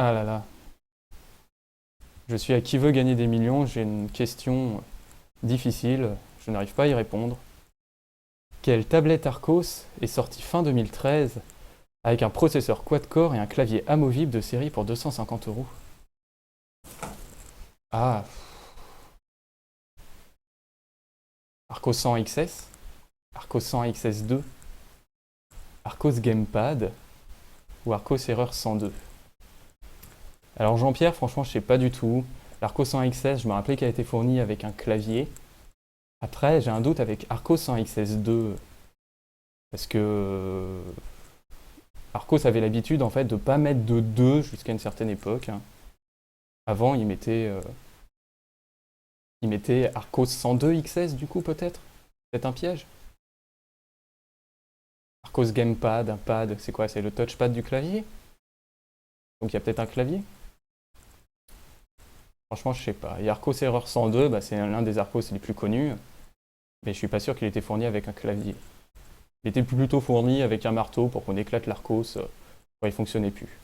Ah là là, je suis à qui veut gagner des millions, j'ai une question difficile, je n'arrive pas à y répondre. Quelle tablette Arcos est sortie fin 2013 avec un processeur quad-core et un clavier amovible de série pour 250 euros? Ah, Arcos 100 XS, Arcos 100 XS2, Arcos Gamepad ou Arcos Erreur 102? Alors Jean-Pierre, franchement, je sais pas du tout. L'Arcos 100 XS, je me rappelais qu'elle a été fournie avec un clavier. Après, j'ai un doute avec Arcos 100 XS2 parce que Arcos avait l'habitude en fait de pas mettre de 2 jusqu'à une certaine époque, hein. Avant, il mettait Arcos 102 XS du coup peut-être. C'est un piège. Arcos Gamepad, un pad, c'est quoi? C'est le touchpad du clavier? Donc il y a peut-être un clavier? Franchement, je sais pas. Et Arcos Error 102, bah, c'est l'un des Arcos les plus connus, mais je suis pas sûr qu'il était fourni avec un clavier. Il était plutôt fourni avec un marteau pour qu'on éclate l'Arcos quand il fonctionnait plus.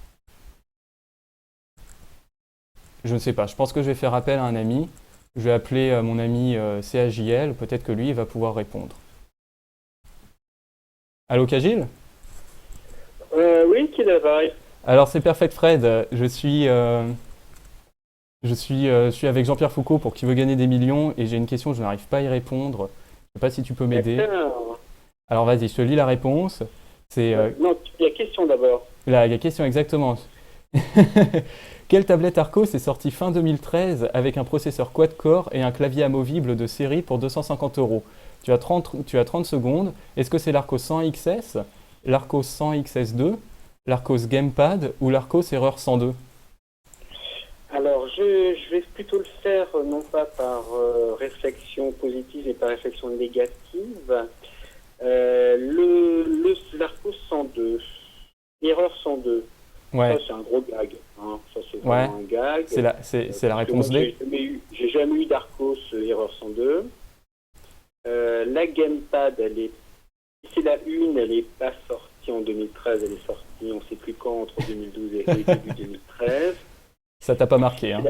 Je ne sais pas, je pense que je vais faire appel à un ami. Je vais appeler mon ami CAJL, peut-être que lui il va pouvoir répondre. Allô Cagile? Oui, qui l'appareil? Alors c'est Perfect Fred, je suis avec Jean-Pierre Foucault pour Qui veut gagner des millions et j'ai une question, je n'arrive pas à y répondre. Je ne sais pas si tu peux m'aider. D'accord. Alors vas-y, je te lis la réponse. C'est Non, il y a question d'abord. la question exactement. Quelle tablette Arcos est sortie fin 2013 avec un processeur quad-core et un clavier amovible de série pour 250 euros? Tu as 30 secondes. Est-ce que c'est l'Arcos 100 XS, l'Arcos 100 XS2, l'Arcos Gamepad ou l'Arcos Erreur 102? Alors, je vais plutôt le faire non pas par réflexion positive et par réflexion négative. L'Arcos 102, erreur 102, ça Ouais, c'est un gros gag, hein. Ça c'est ouais, vraiment un gag. c'est la Parce que moi réponse D. j'ai jamais eu d'Arcos erreur 102. La Gamepad, si c'est la une, elle n'est pas sortie en 2013, elle est sortie on ne sait plus quand, entre 2012 et début 2013. Ça t'a pas Si marqué, c'est hein?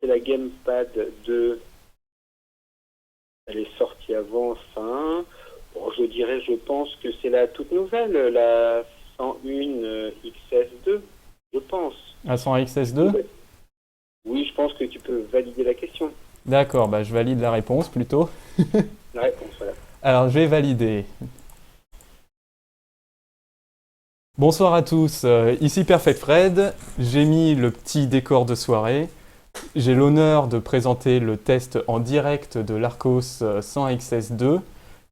la Gamepad 2, elle est sortie avant, fin. Bon, je dirais, je pense que c'est la toute nouvelle, la 101 XS2, je pense. Un 100 Du coup, XS2? oui, je pense que tu peux valider la question, D'accord, bah je valide la réponse plutôt. la réponse, voilà. Alors je vais valider. Bonsoir à tous, ici Perfect Fred. J'ai mis le petit décor de soirée. J'ai l'honneur de présenter le test en direct de l'Arcos 100 XS2.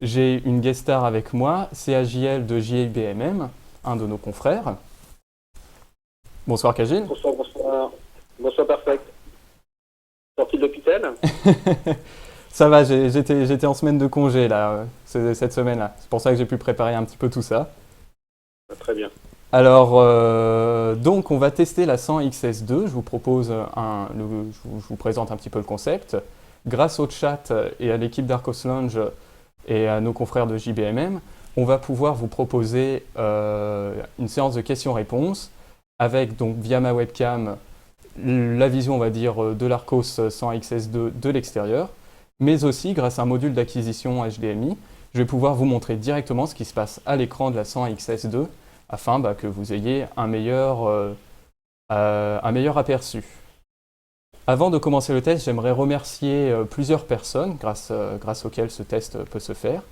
J'ai une guest star avec moi, CAJL de JBMM, un de nos confrères. Bonsoir Kagil. Bonsoir, bonsoir. Bonsoir, parfait. Sorti de l'hôpital? Ça va, j'étais en semaine de congé là, cette semaine-là. C'est pour ça que j'ai pu préparer un petit peu tout ça. Ah, très bien. Alors, donc on va tester la 100 XS2. Je vous propose je vous présente un petit peu le concept. Grâce au chat et à l'équipe d'Arcos Lounge et à nos confrères de JBMM, on va pouvoir vous proposer une séance de questions-réponses avec donc via ma webcam la vision, on va dire, de l'Arcos 100 XS2 de l'extérieur, mais aussi grâce à un module d'acquisition HDMI, je vais pouvoir vous montrer directement ce qui se passe à l'écran de la 100 XS2 afin que vous ayez un meilleur aperçu. Avant de commencer le test, j'aimerais remercier plusieurs personnes grâce auxquelles ce test peut se faire.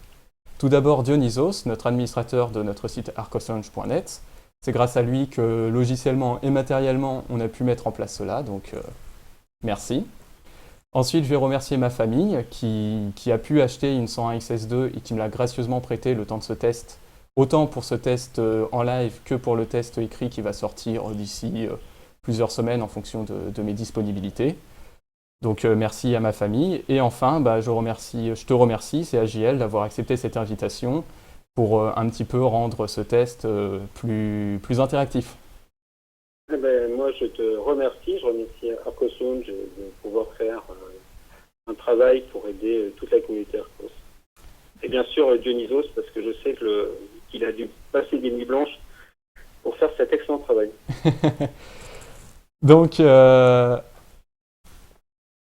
Tout d'abord Dionysos, notre administrateur de notre site arcoslaunch.net. C'est grâce à lui que logiciellement et matériellement, on a pu mettre en place cela, donc merci. Ensuite, je vais remercier ma famille qui a pu acheter une 101 XS2 et qui me l'a gracieusement prêté le temps de ce test, autant pour ce test en live que pour le test écrit qui va sortir d'ici plusieurs semaines en fonction de mes disponibilités. Donc merci à ma famille. Et enfin, je te remercie, c'est AJL, d'avoir accepté cette invitation pour un petit peu rendre ce test plus interactif. Eh ben, moi, je te remercie. Je remercie Arcosound de pouvoir faire un travail pour aider toute la communauté Arcos. Et bien sûr, Dionysos, parce que je sais qu'il a dû passer des nuits blanches pour faire cet excellent travail. Donc,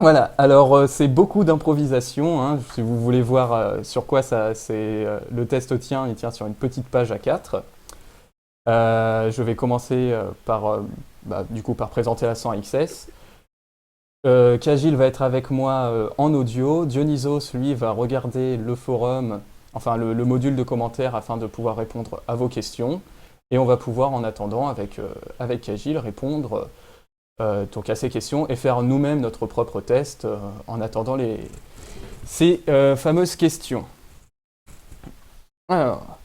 voilà. Alors, c'est beaucoup d'improvisation, hein. Si vous voulez voir sur quoi le test tient, il tient sur une petite page A4. Je vais commencer par présenter la 100XS. Kagil va être avec moi en audio. Dionysos, lui, va regarder le forum, enfin le module de commentaires afin de pouvoir répondre à vos questions. Et on va pouvoir, en attendant, avec Kagil, répondre donc à ces questions et faire nous-mêmes notre propre test en attendant ces fameuses questions. Alors,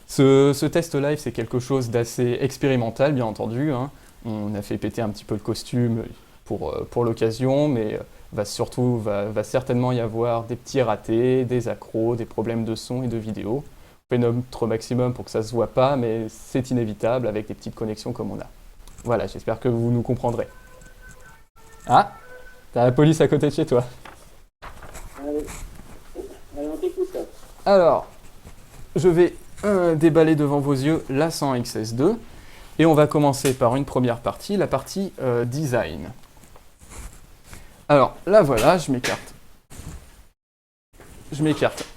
ce test live, c'est quelque chose d'assez expérimental, bien entendu, hein. On a fait péter un petit peu le costume pour l'occasion, mais va certainement y avoir des petits ratés, des accros, des problèmes de son et de vidéo. On fait notre maximum pour que ça se voit pas, mais c'est inévitable avec des petites connexions comme on a. Voilà, j'espère que vous nous comprendrez. Ah, t'as la police à côté de chez toi. Allez, on t'écoute. Alors, je vais déballer devant vos yeux la 100XS2 et on va commencer par une première partie, la partie design. Alors là voilà, je m'écarte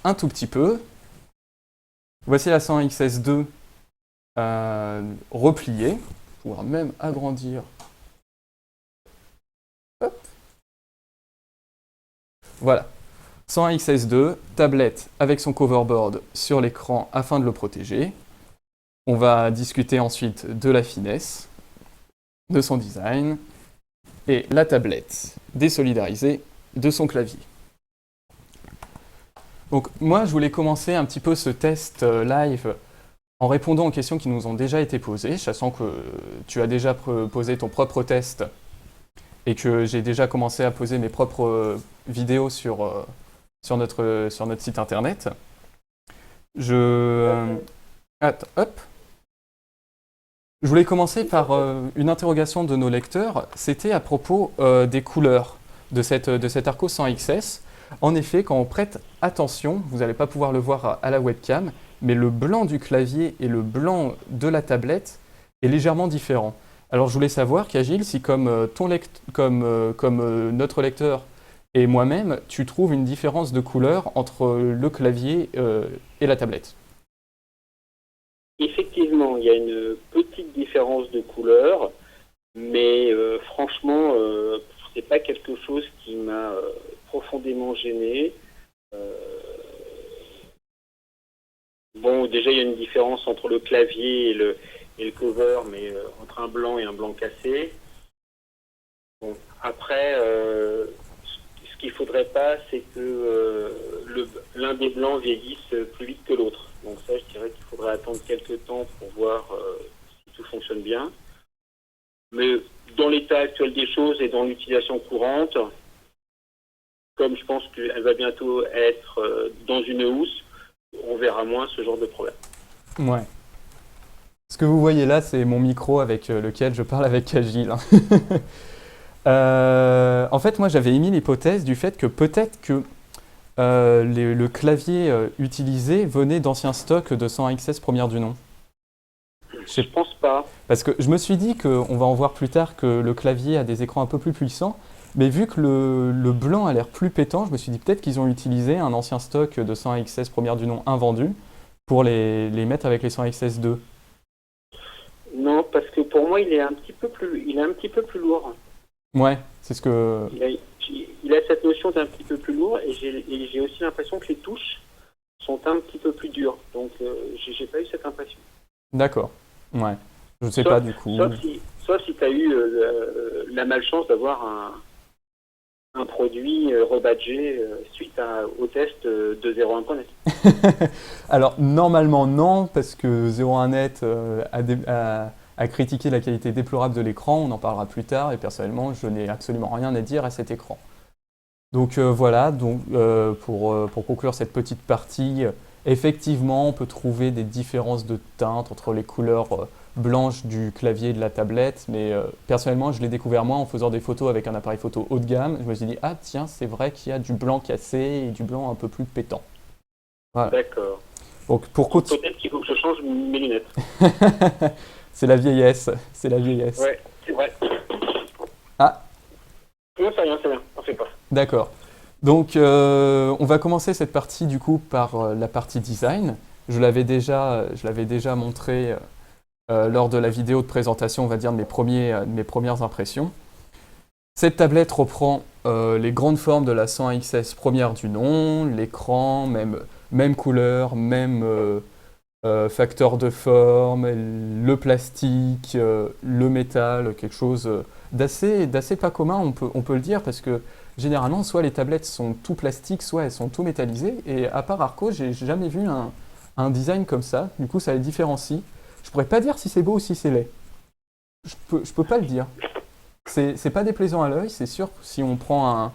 un tout petit peu. Voici la 100XS2 repliée, pouvoir même agrandir. Hop. Voilà. 100XS2, tablette avec son coverboard sur l'écran afin de le protéger. On va discuter ensuite de la finesse, de son design, et la tablette désolidarisée de son clavier. Donc moi, je voulais commencer un petit peu ce test live en répondant aux questions qui nous ont déjà été posées, sachant que tu as déjà posé ton propre test et que j'ai déjà commencé à poser mes propres vidéos sur notre site internet. Attends, hop. Je voulais commencer par une interrogation de nos lecteurs. C'était à propos des couleurs de cet Arco 100XS. En effet, quand on prête attention, vous n'allez pas pouvoir le voir à la webcam, mais le blanc du clavier et le blanc de la tablette est légèrement différent. Alors je voulais savoir, Kagil, si comme notre lecteur et moi-même, tu trouves une différence de couleur entre le clavier et la tablette. Effectivement, il y a une petite différence de couleur, mais franchement, c'est pas quelque chose qui m'a profondément gêné. Bon, déjà, il y a une différence entre le clavier et le cover, mais entre un blanc et un blanc cassé. Bon, après, ce qu'il faudrait pas, c'est que l'un des blancs vieillisse plus vite que l'autre. Donc ça, je dirais qu'il faudrait attendre quelques temps pour voir si tout fonctionne bien. Mais dans l'état actuel des choses et dans l'utilisation courante, comme je pense qu'elle va bientôt être dans une housse, on verra moins ce genre de problème. Ouais. Ce que vous voyez là, c'est mon micro avec lequel je parle avec Kagil. En fait, moi, j'avais émis l'hypothèse du fait que peut-être que le clavier utilisé venait d'anciens stocks de 100XS première du nom. Je pense pas. Parce que je me suis dit qu'on va en voir plus tard que le clavier a des écrans un peu plus puissants, mais vu que le blanc a l'air plus pétant, je me suis dit peut-être qu'ils ont utilisé un ancien stock de 100XS première du nom invendu pour les mettre avec les 100XS2. Non, parce que pour moi, il est un petit peu plus lourd. Ouais, c'est ce que... Il a cette notion d'un petit peu plus lourd et j'ai aussi l'impression que les touches sont un petit peu plus dures. Donc, j'ai pas eu cette impression. D'accord, ouais. Je ne sais pas du coup. Sauf si tu as eu la malchance d'avoir un produit rebadgé suite au test de 01.net. Alors, normalement non, parce que 01net a critiqué la qualité déplorable de l'écran, on en parlera plus tard, et personnellement, je n'ai absolument rien à dire à cet écran. Donc voilà, pour conclure cette petite partie, effectivement, on peut trouver des différences de teinte entre les couleurs blanches du clavier et de la tablette, mais personnellement, je l'ai découvert moi en faisant des photos avec un appareil photo haut de gamme. Je me suis dit, ah tiens, c'est vrai qu'il y a du blanc cassé et du blanc un peu plus pétant. Voilà. D'accord. Donc pour peut-être qu'il faut que je change mes lunettes. C'est la vieillesse. C'est la vieillesse. Ouais, c'est vrai. Ah, Non, c'est rien, on fait pas. d'accord. Donc, on va commencer cette partie du coup par la partie design. Je l'avais déjà montré lors de la vidéo de présentation, on va dire, de mes premières impressions. Cette tablette reprend les grandes formes de la 100 XS première du nom, l'écran, même couleur, même facteur de forme, le plastique, le métal, quelque chose d'assez pas commun, on peut le dire, parce que généralement, soit les tablettes sont tout plastiques, soit elles sont tout métallisées, et à part Arco, j'ai jamais vu un design comme ça, du coup ça les différencie. Je pourrais pas dire si c'est beau ou si c'est laid. Je peux pas le dire. C'est pas déplaisant à l'œil, c'est sûr, si on prend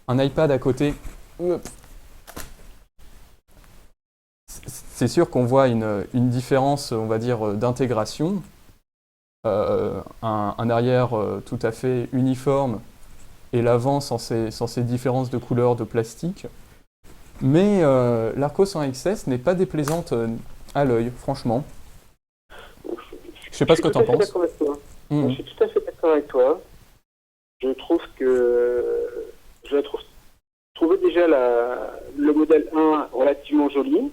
un iPad à côté, c'est sûr qu'on voit une différence, on va dire, d'intégration. Un arrière tout à fait uniforme et l'avant sans ces différences de couleur de plastique. Mais l'Arco 100 XS n'est pas déplaisante à l'œil, franchement. Je sais pas ce que t'en penses. Je suis tout à fait d'accord avec toi. Je trouve que trouvais déjà le modèle 1 relativement joli.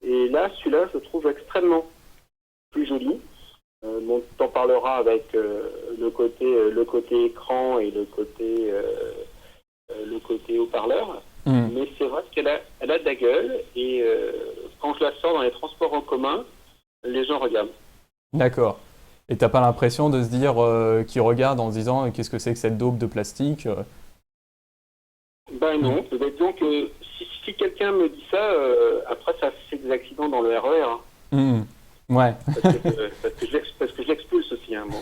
Et là, celui-là, je trouve extrêmement plus joli. On t'en parlera avec le côté écran et le côté haut-parleur. Mais c'est vrai qu'elle a de la gueule et quand je la sors dans les transports en commun, les gens regardent. D'accord. Et t'as pas l'impression de se dire qu'ils regardent en se disant qu'est-ce que c'est que cette daube de plastique Ben non. Donc si quelqu'un me dit ça, après ça fait des accidents dans le RER. Hein. Ouais. Parce que je l'expulse aussi. Hein, bon.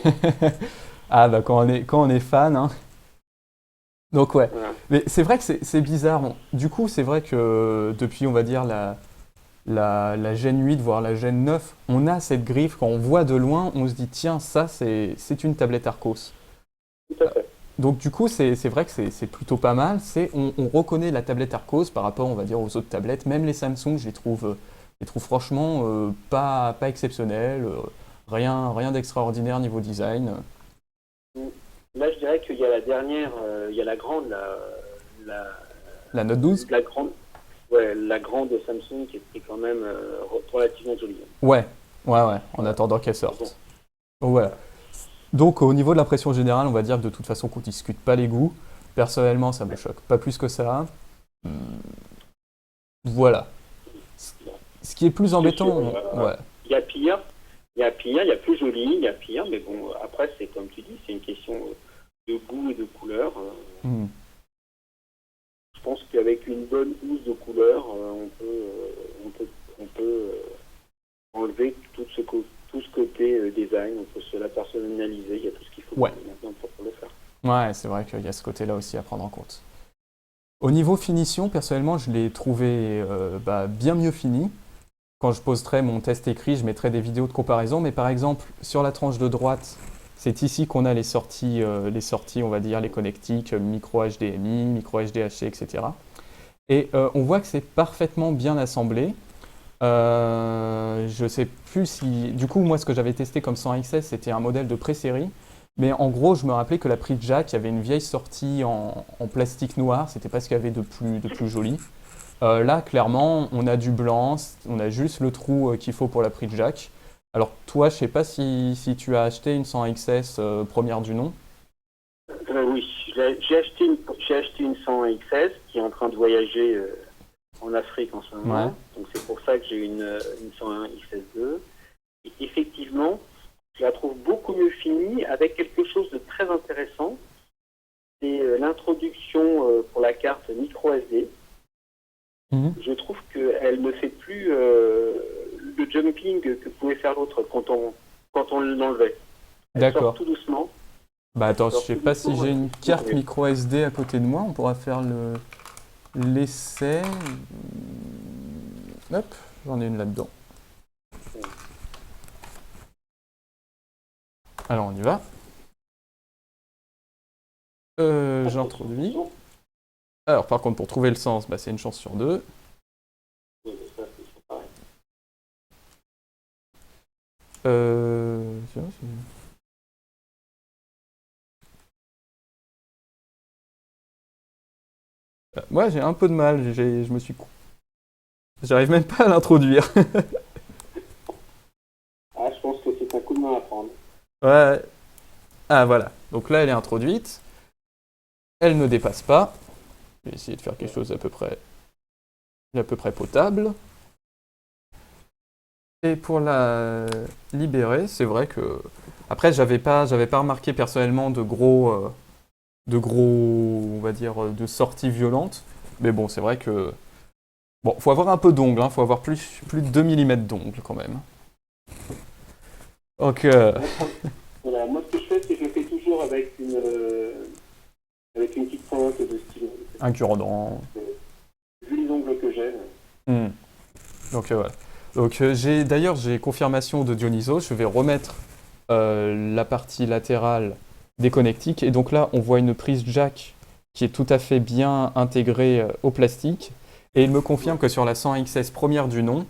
Ah bah quand on est fan, hein. Donc ouais. Voilà. Mais c'est vrai que c'est bizarre. Bon, du coup, c'est vrai que depuis, on va dire, la Gen 8, voire la Gen 9, on a cette griffe, quand on voit de loin, on se dit, tiens, ça, c'est une tablette Arcos. Tout à fait. Donc du coup, c'est vrai que c'est plutôt pas mal. On reconnaît la tablette Arcos par rapport, on va dire, aux autres tablettes. Même les Samsung, je les trouve franchement pas exceptionnelles. Rien d'extraordinaire niveau design. Là, je dirais qu'il y a la dernière, il y a la grande, La Note 12 la grande Samsung qui est quand même relativement jolie. Ouais, en attendant qu'elle sorte. Ouais. Donc au niveau de l'impression générale, on va dire que de toute façon qu'on discute pas les goûts. Personnellement, ça me choque pas plus que ça. Voilà. Ce qui est plus embêtant, ouais. Il y a pire, il y a plus joli, il y a pire, mais bon, après, c'est comme tu dis, c'est une question de goût et de couleur. Je pense qu'avec une bonne housse de couleur, on peut enlever tout ce côté design, on peut se la personnaliser, il y a tout ce qu'il faut maintenant pour le faire. Ouais, c'est vrai qu'il y a ce côté-là aussi à prendre en compte. Au niveau finition, personnellement, je l'ai trouvé bien mieux fini. Quand je posterai mon test écrit, je mettrai des vidéos de comparaison, mais par exemple, sur la tranche de droite, c'est ici qu'on a les sorties, on va dire, les connectiques, micro HDMI, micro HDHC, etc. Et on voit que c'est parfaitement bien assemblé. Je sais plus si... Du coup, moi, ce que j'avais testé comme 100 XS, c'était un modèle de pré-série. Mais en gros, je me rappelais que la prise jack, il y avait une vieille sortie en plastique noir. C'était pas ce qu'il y avait de plus joli. Là, clairement, on a du blanc. On a juste le trou qu'il faut pour la prise jack. Alors, toi, je sais pas si tu as acheté une 100 XS première du nom. Oui, j'ai acheté une 100 XS qui est en train de voyager en Afrique en ce moment. Ouais. Donc c'est pour ça que j'ai une 101 XS2. Et effectivement, je la trouve beaucoup mieux finie avec quelque chose de très intéressant. C'est l'introduction pour la carte micro SD. Je trouve qu'elle ne fait plus le jumping que pouvait faire l'autre quand on l'enlevait. D'accord. Sort tout doucement. Bah attends, je sais pas si j'ai une carte micro SD à côté de moi, on pourra faire l'essai. Hop, j'en ai une là-dedans. Alors on y va. J'introduis. Alors par contre pour trouver le sens, c'est une chance sur deux. Tiens, moi, j'ai un peu de mal. Je me suis. J'arrive même pas à l'introduire. Ah, je pense que c'est un coup de main à prendre. Ouais. Ah, voilà. Donc là, elle est introduite. Elle ne dépasse pas. Je vais essayer de faire quelque chose à peu près potable. Et pour la libérer, c'est vrai que. Après, j'avais pas remarqué personnellement on va dire, de sorties violentes. Mais bon, c'est vrai que. Bon, faut avoir un peu d'ongles, hein. Faut avoir plus de 2 millimètres d'ongles quand même. Donc, Voilà, moi ce que je fais, c'est que je le fais toujours avec une petite pointe de stylo. un cure-dent. Vu les ongles que j'ai. Hmm. Donc, voilà. Donc, d'ailleurs, j'ai confirmation de Dionysos. Je vais remettre la partie latérale des connectiques. Et donc là, on voit une prise jack qui est tout à fait bien intégrée au plastique. Et il me confirme que sur la 100XS première du nom,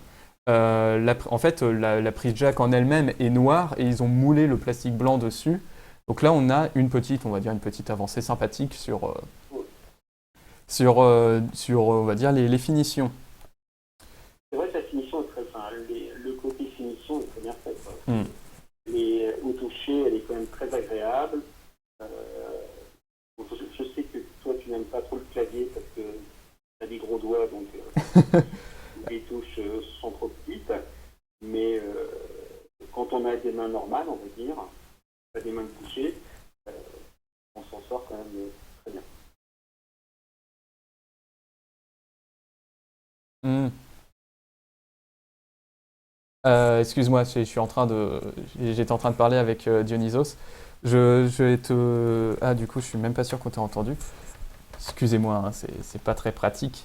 en fait, la prise jack en elle-même est noire et ils ont moulé le plastique blanc dessus. Donc là, on a on va dire une petite avancée sympathique sur on va dire, les finitions. C'est vrai que la finition est très. Enfin, le côté finition est très bien fait, quoi. Hmm. Au toucher, elle est quand même très agréable. Euh, je sais que toi, tu n'aimes pas trop le clavier parce que tu as des gros doigts, donc les touches sont trop petites. Mais quand on a des mains normales, on va dire, pas des mains de toucher, euh, on s'en sort quand même très bien. Hmm. Excuse-moi, je suis en train de, j'étais en train de parler avec Dionysos. Je vais te, ah du coup, je suis même pas sûr qu'on t'a entendu. Excusez-moi, hein, c'est pas très pratique.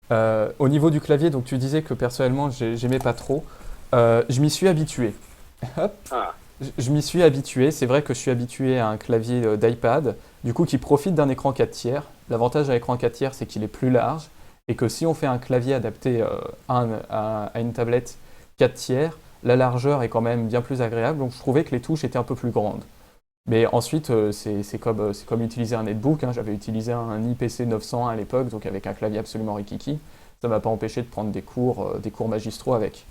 Au niveau du clavier, donc tu disais que personnellement, j'aimais pas trop. Je m'y suis habitué. Hop. Ah, Je m'y suis habitué. C'est vrai que je suis habitué à un clavier d'iPad, du coup, qui profite d'un écran 4 tiers. L'avantage à l'écran 4 tiers, c'est qu'il est plus large et que si on fait un clavier adapté à une tablette 4 tiers, la largeur est quand même bien plus agréable. Donc, je trouvais que les touches étaient un peu plus grandes. Mais ensuite, c'est comme utiliser un netbook, hein. J'avais utilisé un IPC 901 à l'époque, donc avec un clavier absolument rikiki. Ça m'a pas empêché de prendre des cours magistraux avec.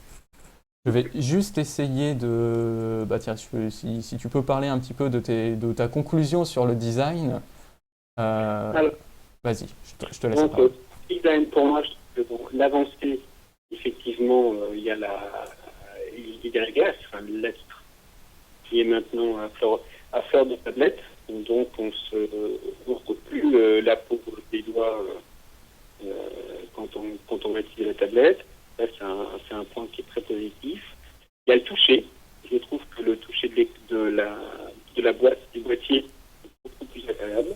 Je vais juste essayer de. Bah tiens, si tu peux parler un petit peu de ta conclusion sur le design, euh, alors, vas-y, je te laisse la donc, parole. design pour moi, je trouve que bon, l'avancée, effectivement, il y a la glace, enfin, la vitre, qui est maintenant à fleur de tablette. Donc, on se ouvre plus la peau des doigts quand on va utiliser la tablette. Ça, c'est un point qui est très positif. Il y a le toucher. Je trouve que le toucher de la boîte, du boîtier, est beaucoup plus agréable.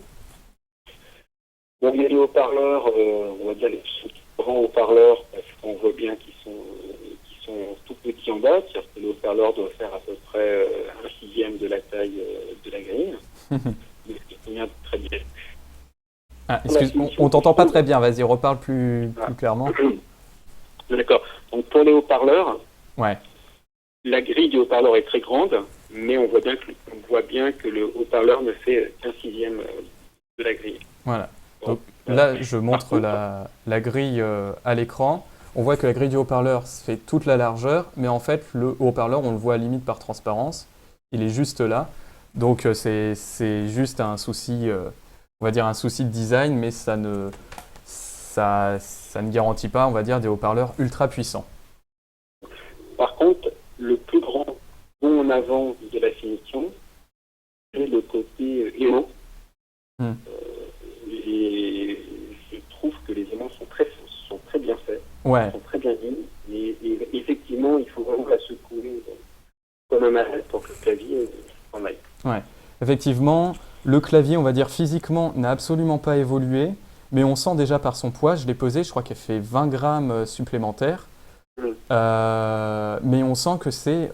Bon, il y a les haut-parleurs, on va dire les grands haut-parleurs, parce qu'on voit bien qu'ils sont tout petits en bas. C'est-à-dire que le haut-parleur doit faire à peu près un sixième de la taille de la grille. Mais c'est convient très bien. Ah, excuse, on t'entend pas très bien, vas-y, reparle plus clairement. D'accord. Donc pour les haut-parleurs, Ouais, la grille du haut-parleur est très grande, mais on voit bien que le haut-parleur ne fait qu'un sixième de la grille. voilà. Bon, Donc là, je montre la grille à l'écran. On voit que la grille du haut-parleur fait toute la largeur, mais en fait, le haut-parleur, on le voit à limite par transparence. Il est juste là. Donc c'est juste un souci, on va dire un souci de design, mais ça ne garantit pas, on va dire, des haut-parleurs ultra puissants. Par contre, le plus grand bond en avant de la finition, c'est le côté aimant. Hmm. Et je trouve que les aimants sont très bien faits, Ouais, sont très bien mis. Et effectivement, il faut vraiment la secouer comme un malade pour que le clavier s'en aille. ouais. Effectivement, le clavier, on va dire physiquement, n'a absolument pas évolué, mais on sent déjà par son poids, je l'ai pesé, je crois qu'elle fait 20 grammes supplémentaires. Mais on sent que c'est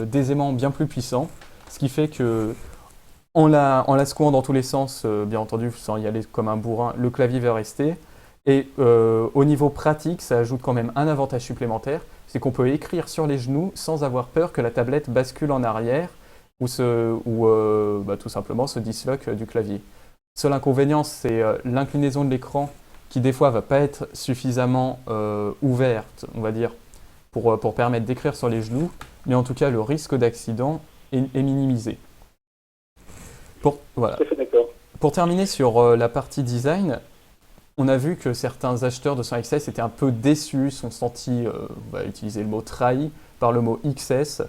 des aimants bien plus puissants, ce qui fait que en la secouant dans tous les sens, bien entendu, sans y aller comme un bourrin, le clavier va rester. Et au niveau pratique, ça ajoute quand même un avantage supplémentaire, c'est qu'on peut écrire sur les genoux sans avoir peur que la tablette bascule en arrière ou tout simplement se disloque du clavier. Seul inconvénient, c'est l'inclinaison de l'écran qui des fois va pas être suffisamment ouverte, on va dire, pour permettre d'écrire sur les genoux, mais en tout cas le risque d'accident est minimisé. Voilà. Tout à fait d'accord. Pour terminer sur la partie design, on a vu que certains acheteurs de 100XS étaient un peu déçus, sont sentis, on va utiliser le mot trahi, par le mot XS,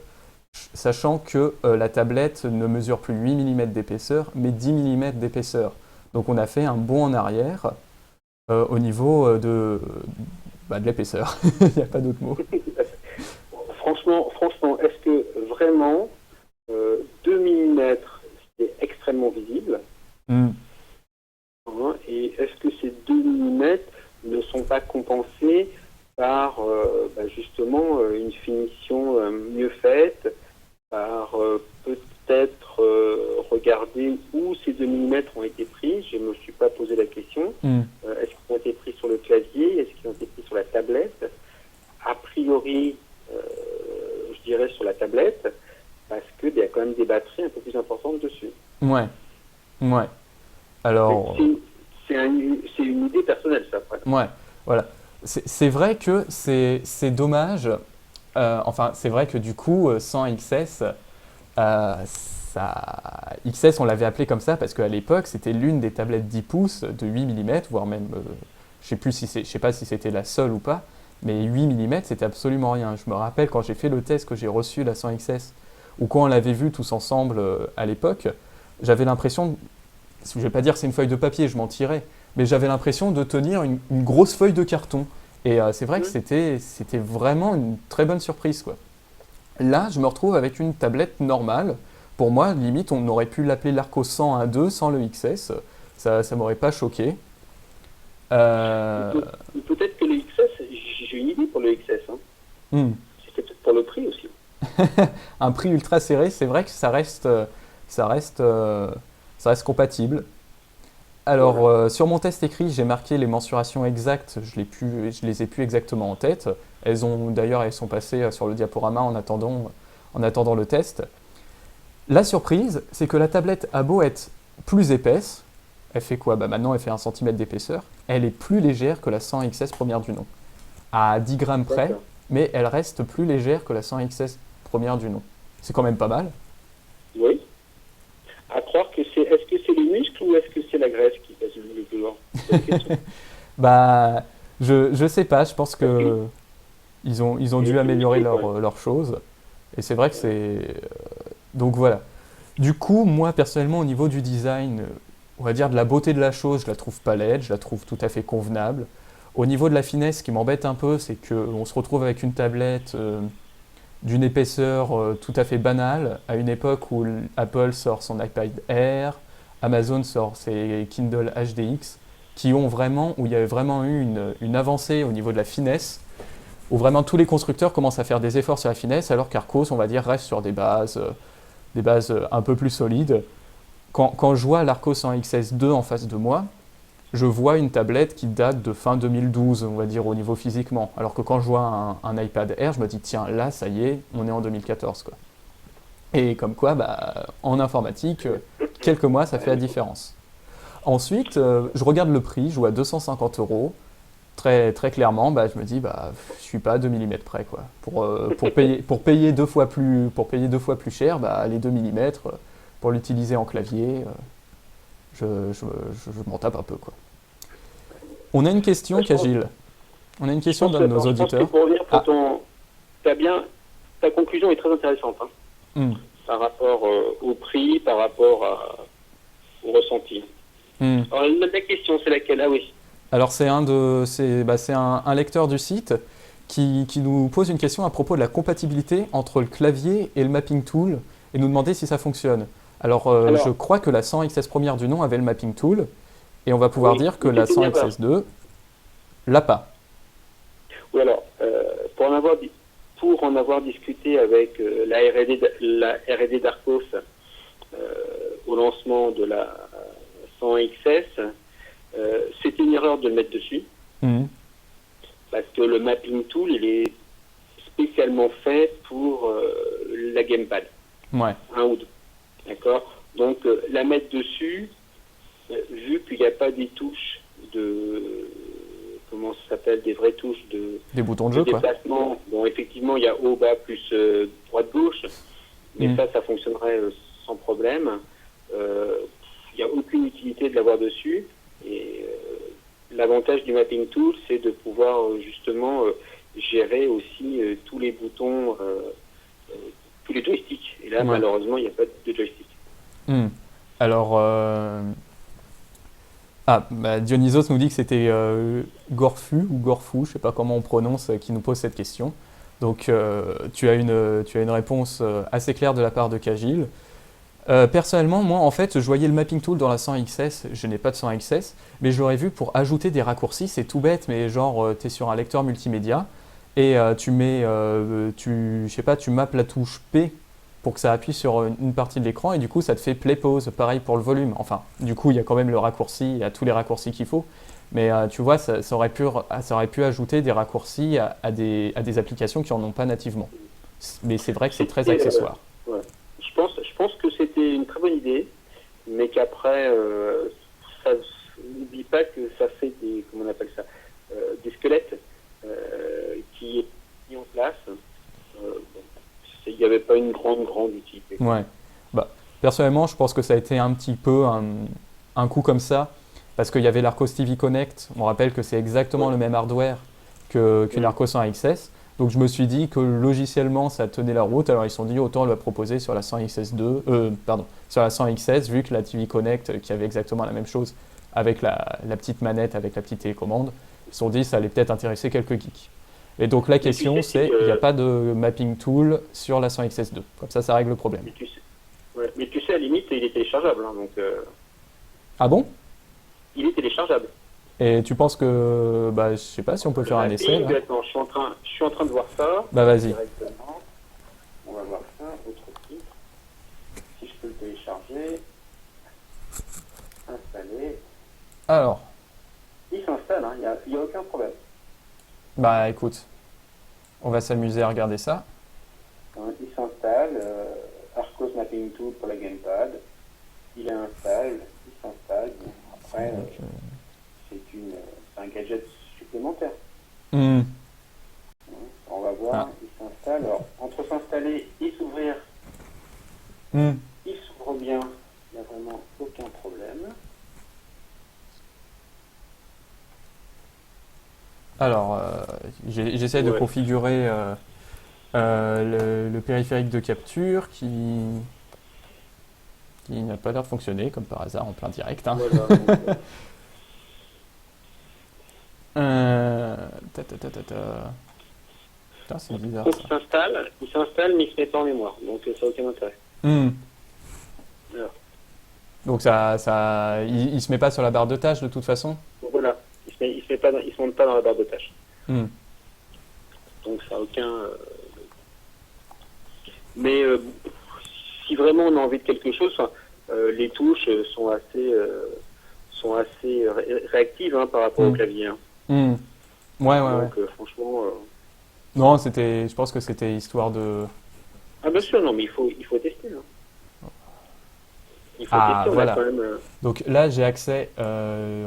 sachant que la tablette ne mesure plus 8 mm d'épaisseur, mais 10 mm d'épaisseur. Donc on a fait un bond en arrière au niveau de l'épaisseur. Il n'y a pas d'autre mot. Franchement, est-ce que vraiment 2 mm c'est extrêmement visible et est-ce que ces 2 mm ne sont pas compensés par justement une finition mieux faite, par peut-être regarder où ces 2 mm ont été pris. Je ne me suis pas posé la question. Est-ce qu'ils ont été pris sur le clavier? Est-ce qu'ils ont été pris sur la tablette? A priori, je dirais sur la tablette, parce qu'il y a quand même des batteries un peu plus importantes dessus. Ouais. Alors... C'est une idée personnelle, ça, après. Ouais, voilà. C'est vrai que c'est dommage. C'est vrai que du coup, sans XS, XS, on l'avait appelé comme ça parce qu'à l'époque, c'était l'une des tablettes 10 pouces de 8 mm, voire même, je sais pas si c'était la seule ou pas, mais 8 mm, c'était absolument rien. Je me rappelle quand j'ai fait le test que j'ai reçu la 100 XS, ou quand on l'avait vu tous ensemble à l'époque, j'avais l'impression, je vais pas dire c'est une feuille de papier, je mentirais, mais j'avais l'impression de tenir une grosse feuille de carton. Et c'est vrai que c'était vraiment une très bonne surprise, quoi. Là, je me retrouve avec une tablette normale. Pour moi, limite, on aurait pu l'appeler l'Arco 101.2 sans le XS. Ça m'aurait pas choqué. Peut-être que le XS, j'ai une idée pour le XS. C'est peut-être pour le prix aussi. Un prix ultra serré, c'est vrai que ça reste compatible. Alors, sur mon test écrit, j'ai marqué les mensurations exactes, je les ai plus exactement en tête. Elles sont passées sur le diaporama en attendant le test. La surprise, c'est que la tablette a beau être plus épaisse, elle fait quoi? Maintenant, elle fait 1 cm d'épaisseur, elle est plus légère que la 100 XS première du nom. À 10 grammes près, mais elle reste plus légère que la 100 XS première du nom. C'est quand même pas mal. Oui. À croire que est-ce que c'est les muscles ou est-ce que c'est la graisse qui passe le plus loin? Je sais pas, je pense que ils ont dû améliorer leurs choses. Et c'est vrai que c'est... Donc voilà. Du coup, moi personnellement, au niveau du design, on va dire de la beauté de la chose, je la trouve pas laide, je la trouve tout à fait convenable. Au niveau de la finesse, ce qui m'embête un peu, c'est qu'on se retrouve avec une tablette d'une épaisseur tout à fait banale, à une époque où Apple sort son iPad Air, Amazon sort ses Kindle HDX, où il y avait vraiment eu une avancée au niveau de la finesse, où vraiment tous les constructeurs commencent à faire des efforts sur la finesse, alors qu'Arcos, on va dire, reste sur des bases un peu plus solides. Quand je vois l'Arcos 100 XS2 en face de moi, je vois une tablette qui date de fin 2012, on va dire, au niveau physiquement. Alors que quand je vois un iPad Air, je me dis, tiens, là, ça y est, on est en 2014, quoi. Et comme quoi, en informatique, quelques mois, ça fait la différence. Ensuite, je regarde le prix, je vois 250 €. Très, très clairement, je me dis, je suis pas à 2 mm près, quoi. Pour payer deux fois plus cher, les 2 mm, pour l'utiliser en clavier, je m'en tape un peu, quoi. On a une question, Kagil. On a une question d'un de nos auditeurs. Pour revenir ta conclusion est très intéressante. Par rapport au prix, par rapport au ressenti. Alors, la question, c'est laquelle? Ah oui. Alors, c'est un lecteur du site qui nous pose une question à propos de la compatibilité entre le clavier et le mapping tool et nous demander si ça fonctionne. Alors, je crois que la 100 XS première du nom avait le mapping tool et on va pouvoir dire que la 100 XS2 l'a pas. Oui, alors, pour en avoir discuté avec la R&D d'Arcos au lancement de la 100 XS, c'était une erreur de le mettre dessus. Mhm. Parce que le mapping tool, il est spécialement fait pour la gamepad, Ouais. un ou deux. D'accord. Donc, la mettre dessus, vu qu'il n'y a pas des touches de, comment ça s'appelle, des vraies touches Des boutons de de jeu, quoi. déplacement. Bon, effectivement, il y a haut, bas, plus droite-gauche, mais Mhm. ça fonctionnerait sans problème. Il n'y a aucune utilité de l'avoir dessus. Et l'avantage du mapping tool, c'est de pouvoir justement gérer aussi tous les boutons, tous les joysticks. Et là, Ouais. malheureusement, il n'y a pas de joystick. Mhm. Alors, bah, Dionysos nous dit que c'était Gorfu ou Gorfou, je sais pas comment on prononce, qui nous pose cette question. Donc, tu as une réponse assez claire de la part de Kagil. Personnellement, moi, en fait, je voyais le mapping tool dans la 100XS. Je n'ai pas de 100XS, mais je l'aurais vu pour ajouter des raccourcis. C'est tout bête, mais genre, tu es sur un lecteur multimédia et je sais pas, tu mappes la touche P pour que ça appuie sur une partie de l'écran et du coup, ça te fait play pause. Pareil pour le volume. Enfin, du coup, il y a quand même le raccourci, il y a tous les raccourcis qu'il faut. Mais tu vois, ça aurait pu ajouter des raccourcis à des applications qui en ont pas nativement. Mais c'est vrai que c'est très C'était, accessoire. ouais. Je pense que c'était une très bonne idée, mais qu'après, n'oublie pas que ça fait des, comment on appelle ça, des squelettes qui est mis en place. Bon, il n'y avait pas une grande utilité. Ouais. Bah, personnellement, je pense que ça a été un petit peu un coup comme ça, parce qu'il y avait l'Arcos TV Connect. On rappelle que c'est exactement Ouais. le même hardware qu'une Mm. Arcos 100XS. Donc je me suis dit que logiciellement ça tenait la route. Alors ils se sont dit autant le proposer sur la 100XS2, pardon, sur la 100XS, vu que la TV Connect, qui avait exactement la même chose avec la petite manette, avec la petite télécommande, ils se sont dit ça allait peut-être intéresser quelques geeks. Et donc la Mais tu question sais, c'est, il n'y a pas de mapping tool sur la 100XS2. Comme ça règle le problème. mais tu sais, à la limite, il est téléchargeable. Hein, donc, Ah bon? il est téléchargeable. Et tu penses que, bah, je sais pas si on peut Le faire un essai mapping, là. attends, je suis en train de voir ça Bah vas-y. directement. On va voir ça, autre titre. Si je peux le télécharger, installer. Alors, Il s'installe, hein, il y a aucun problème. bah écoute, on va s'amuser à regarder ça. Hein, il s'installe, Arcos Mapping Tool pour la gamepad. Il s'installe. Bon, après, Donc, c'est un gadget supplémentaire. hmm, Hein. On va voir, Ah. il s'installe. Alors, entre s'installer et s'ouvrir, hmm. il s'ouvre bien, il n'y a vraiment aucun problème. Alors, j'essaie de Ouais. configurer le périphérique de capture qui n'a pas l'air de fonctionner, comme par hasard, en plein direct, hein. Voilà, donc, Euh, ta. Putain, c'est bizarre donc ça. il s'installe, mais il se met pas en mémoire, donc ça n'a aucun intérêt. Hmm. Alors, Donc il se met pas sur la barre de tâches de toute façon. donc voilà, il se monte pas dans la barre de tâches. Hmm. Donc ça n'a aucun. Mais si vraiment on a envie de quelque chose, enfin, les touches sont assez réactives hein, par rapport au Mm. clavier. Hein. Hmm. Ouais, ouais, ouais. Donc franchement. Non, je pense que c'était histoire de. Ah bien sûr, non, mais il faut tester. Hein. Il faut Ah, tester, on voilà. a quand même. Donc là, j'ai accès,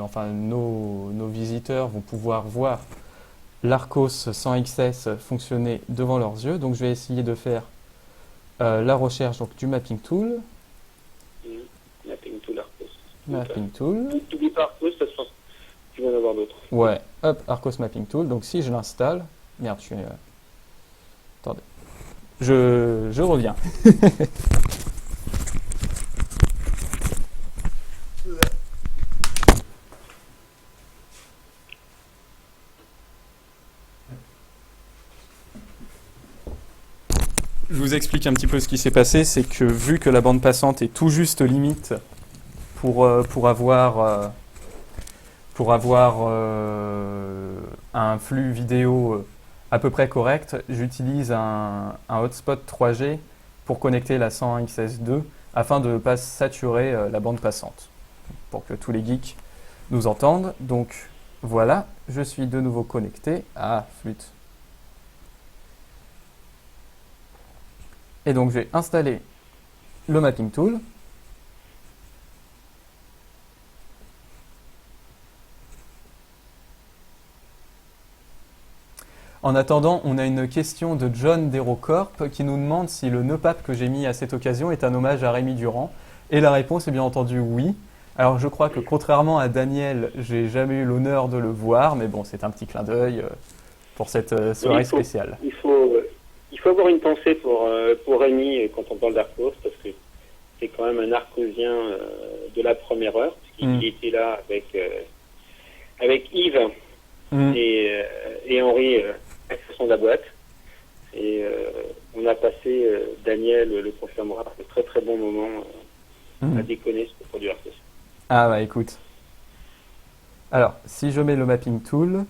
enfin, nos visiteurs vont pouvoir voir l'Arcos 100XS fonctionner devant leurs yeux. Donc je vais essayer de faire la recherche donc, du mapping tool. Mapping Tool Arcos. Mapping tool. N'oublie pas Arcos, de toute façon, tu vas en avoir d'autres. Ouais, hop, Arcos mapping tool. Donc si je l'installe. Merde, je suis. Attendez. Je reviens. Je vous explique un petit peu ce qui s'est passé, c'est que vu que la bande passante est tout juste limite pour avoir un flux vidéo à peu près correct, j'utilise un hotspot 3G pour connecter la 100XS2 afin de ne pas saturer la bande passante, pour que tous les geeks nous entendent. Donc Voilà, je suis de nouveau connecté. Ah, flûte. Et donc j'ai installé le mapping tool. En attendant, on a une question de John d'Hérocorp qui nous demande si le nœud pape que j'ai mis à cette occasion est un hommage à Rémi Durand. Et la réponse est bien entendu oui. Alors je crois que contrairement à Daniel, j'ai jamais eu l'honneur de le voir, mais bon, c'est un petit clin d'œil pour cette soirée spéciale. Il faut avoir une pensée pour Rémi quand on parle d'Arcos, parce que c'est quand même un Arcosien de la première heure, parce qu'il était là avec Yves et Henri à la création de la boîte. Et on a passé, Daniel le confirmera, de très très bons moments à déconner sur le produit Arcos. Ah bah écoute. Alors, si je mets le mapping tool,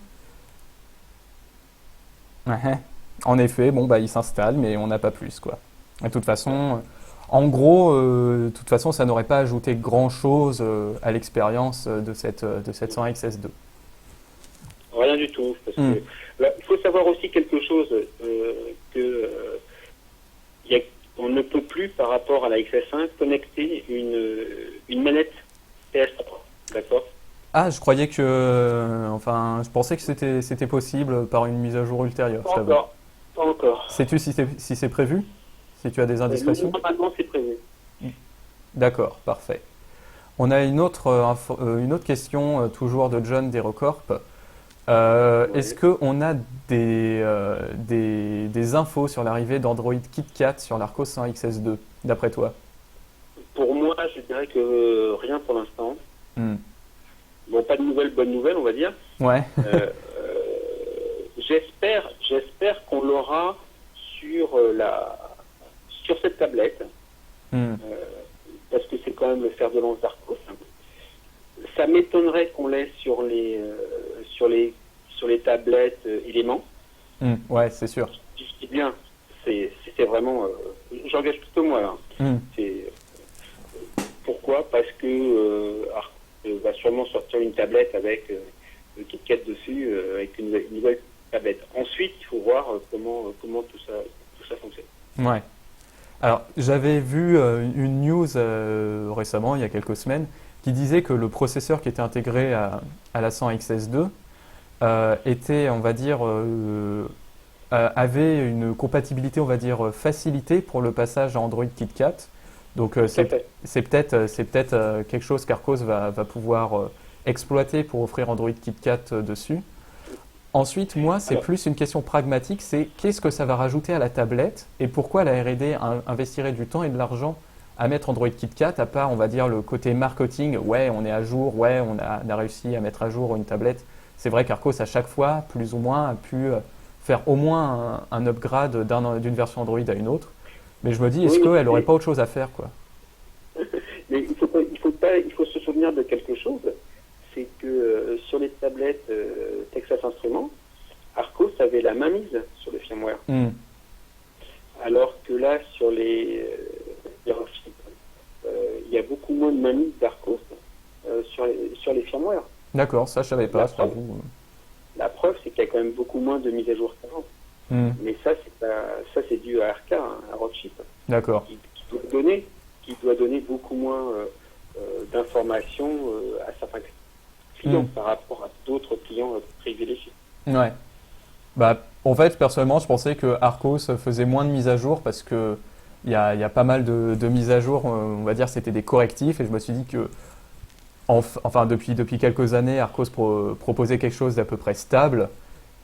en effet, bon bah il s'installe, mais on n'a pas plus quoi. Et de toute façon, en gros, de toute façon, ça n'aurait pas ajouté grand chose à l'expérience de cette 100XS2. Rien du tout, parce que il faut savoir aussi quelque chose on ne peut plus par rapport à la XS1 connecter une manette PS3, d'accord? Ah, je croyais que, enfin, je pensais que c'était possible par une mise à jour ultérieure. Pas encore. Sais-tu si c'est prévu? Si tu as des indiscrétions? Normalement, c'est prévu. D'accord, parfait. On a une autre question, toujours de John d'Hérocorp. Est-ce qu'on a des infos sur l'arrivée d'Android KitKat sur l'Arcos 100XS2, d'après toi? Pour moi, je dirais que rien pour l'instant. Bon, pas de nouvelles, bonnes nouvelles, on va dire. Ouais. J'espère qu'on l'aura sur cette tablette, parce que c'est quand même le fer de lance d'Arcos. Ça m'étonnerait qu'on l'ait sur les tablettes éléments. Ouais, c'est sûr. Je dis bien, c'est vraiment. J'engage plutôt moi là. Pourquoi? Parce que Arcos va sûrement sortir une tablette avec le KitKat dessus, avec une nouvelle tablette. Ensuite, il faut voir comment tout ça fonctionne. Ouais. Alors, j'avais vu une news récemment, il y a quelques semaines, qui disait que le processeur qui était intégré à la 100XS2 était, on va dire, avait une compatibilité, on va dire, facilitée pour le passage à Android KitKat. Donc c'est peut-être quelque chose qu'Arcos va pouvoir exploiter pour offrir Android KitKat dessus. Ensuite, moi, c'est plus une question pragmatique, c'est qu'est-ce que ça va rajouter à la tablette et pourquoi la R&D investirait du temps et de l'argent à mettre Android KitKat, à part, on va dire, le côté marketing, ouais, on est à jour, ouais, on a réussi à mettre à jour une tablette. C'est vrai qu'Arcos, à chaque fois, plus ou moins, a pu faire au moins un upgrade d'une version Android à une autre. Mais je me dis, est-ce qu'elle n'aurait pas autre chose à faire, quoi? Mais il faut se souvenir de quelque chose, c'est que sur les tablettes Texas Instruments, Arcos avait la main mise sur le firmware. Alors que là, sur les il y a beaucoup moins de main mise d'Arcos sur les firmware. D'accord, ça je savais pas. La preuve, c'est qu'il y a quand même beaucoup moins de mises à jour qu'avant. Mais ça, c'est dû à RK, à Rockchip. D'accord. Qui doit donner beaucoup moins d'informations à certains clients par rapport à d'autres clients privilégiés. Ouais. Bah, en fait, personnellement, je pensais que Arcos faisait moins de mises à jour parce que il y a pas mal de mises à jour. On va dire c'était des correctifs et je me suis dit que enfin depuis quelques années, Arcos proposait quelque chose d'à peu près stable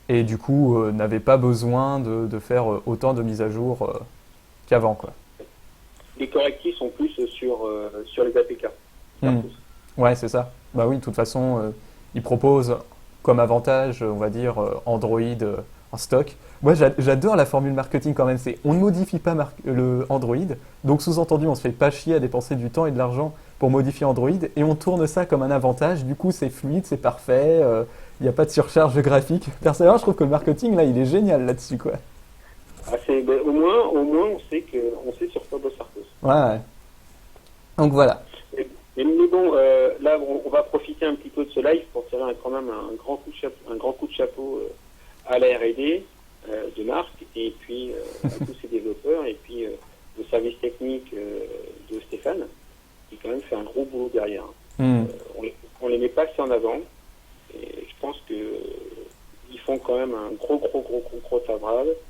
et du coup n'avait pas besoin de faire autant de mises à jour qu'avant, quoi. Les correctifs sont plus sur les APK. Ouais, c'est ça. Bah oui, de toute façon, ils proposent comme avantage, on va dire, Android en stock. Moi, j'adore la formule marketing quand même. C'est on ne modifie pas le Android, donc sous-entendu, on se fait pas chier à dépenser du temps et de l'argent pour modifier Android, et on tourne ça comme un avantage. Du coup, c'est fluide, c'est parfait. Il n'y a pas de surcharge graphique. Personnellement, je trouve que le marketing là, il est génial là-dessus, quoi. Au moins, on sait sur quoi bosse Arcos. Ouais. Donc voilà. Mais bon, là, on va profiter un petit peu de ce live pour tirer quand même un grand coup de chapeau à la R&D de Marc, et puis à tous ses développeurs, et puis le service technique de Stéphane, qui quand même fait un gros boulot derrière. Hmm. On les met pas assez en avant, et je pense que ils font quand même un gros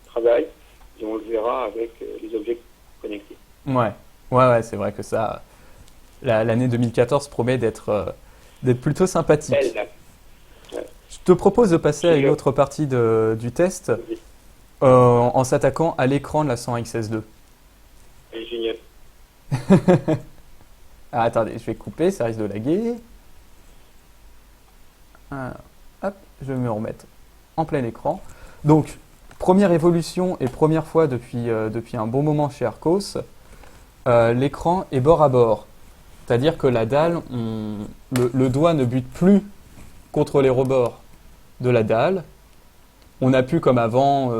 travail, et on le verra avec les objets connectés. Ouais, c'est vrai que ça, l'année 2014 promet d'être plutôt sympathique. Elle, là, ouais. Je te propose de passer à une Puis, autre partie du test en s'attaquant à l'écran de la 100XS2. elle est géniale. Ah, attendez, je vais couper, ça risque de laguer. Alors, hop, je vais me remettre en plein écran. Donc, première évolution et première fois depuis un bon moment chez Arcos, l'écran est bord à bord. C'est-à-dire que la dalle, le doigt ne bute plus contre les rebords de la dalle. On n'a plus comme avant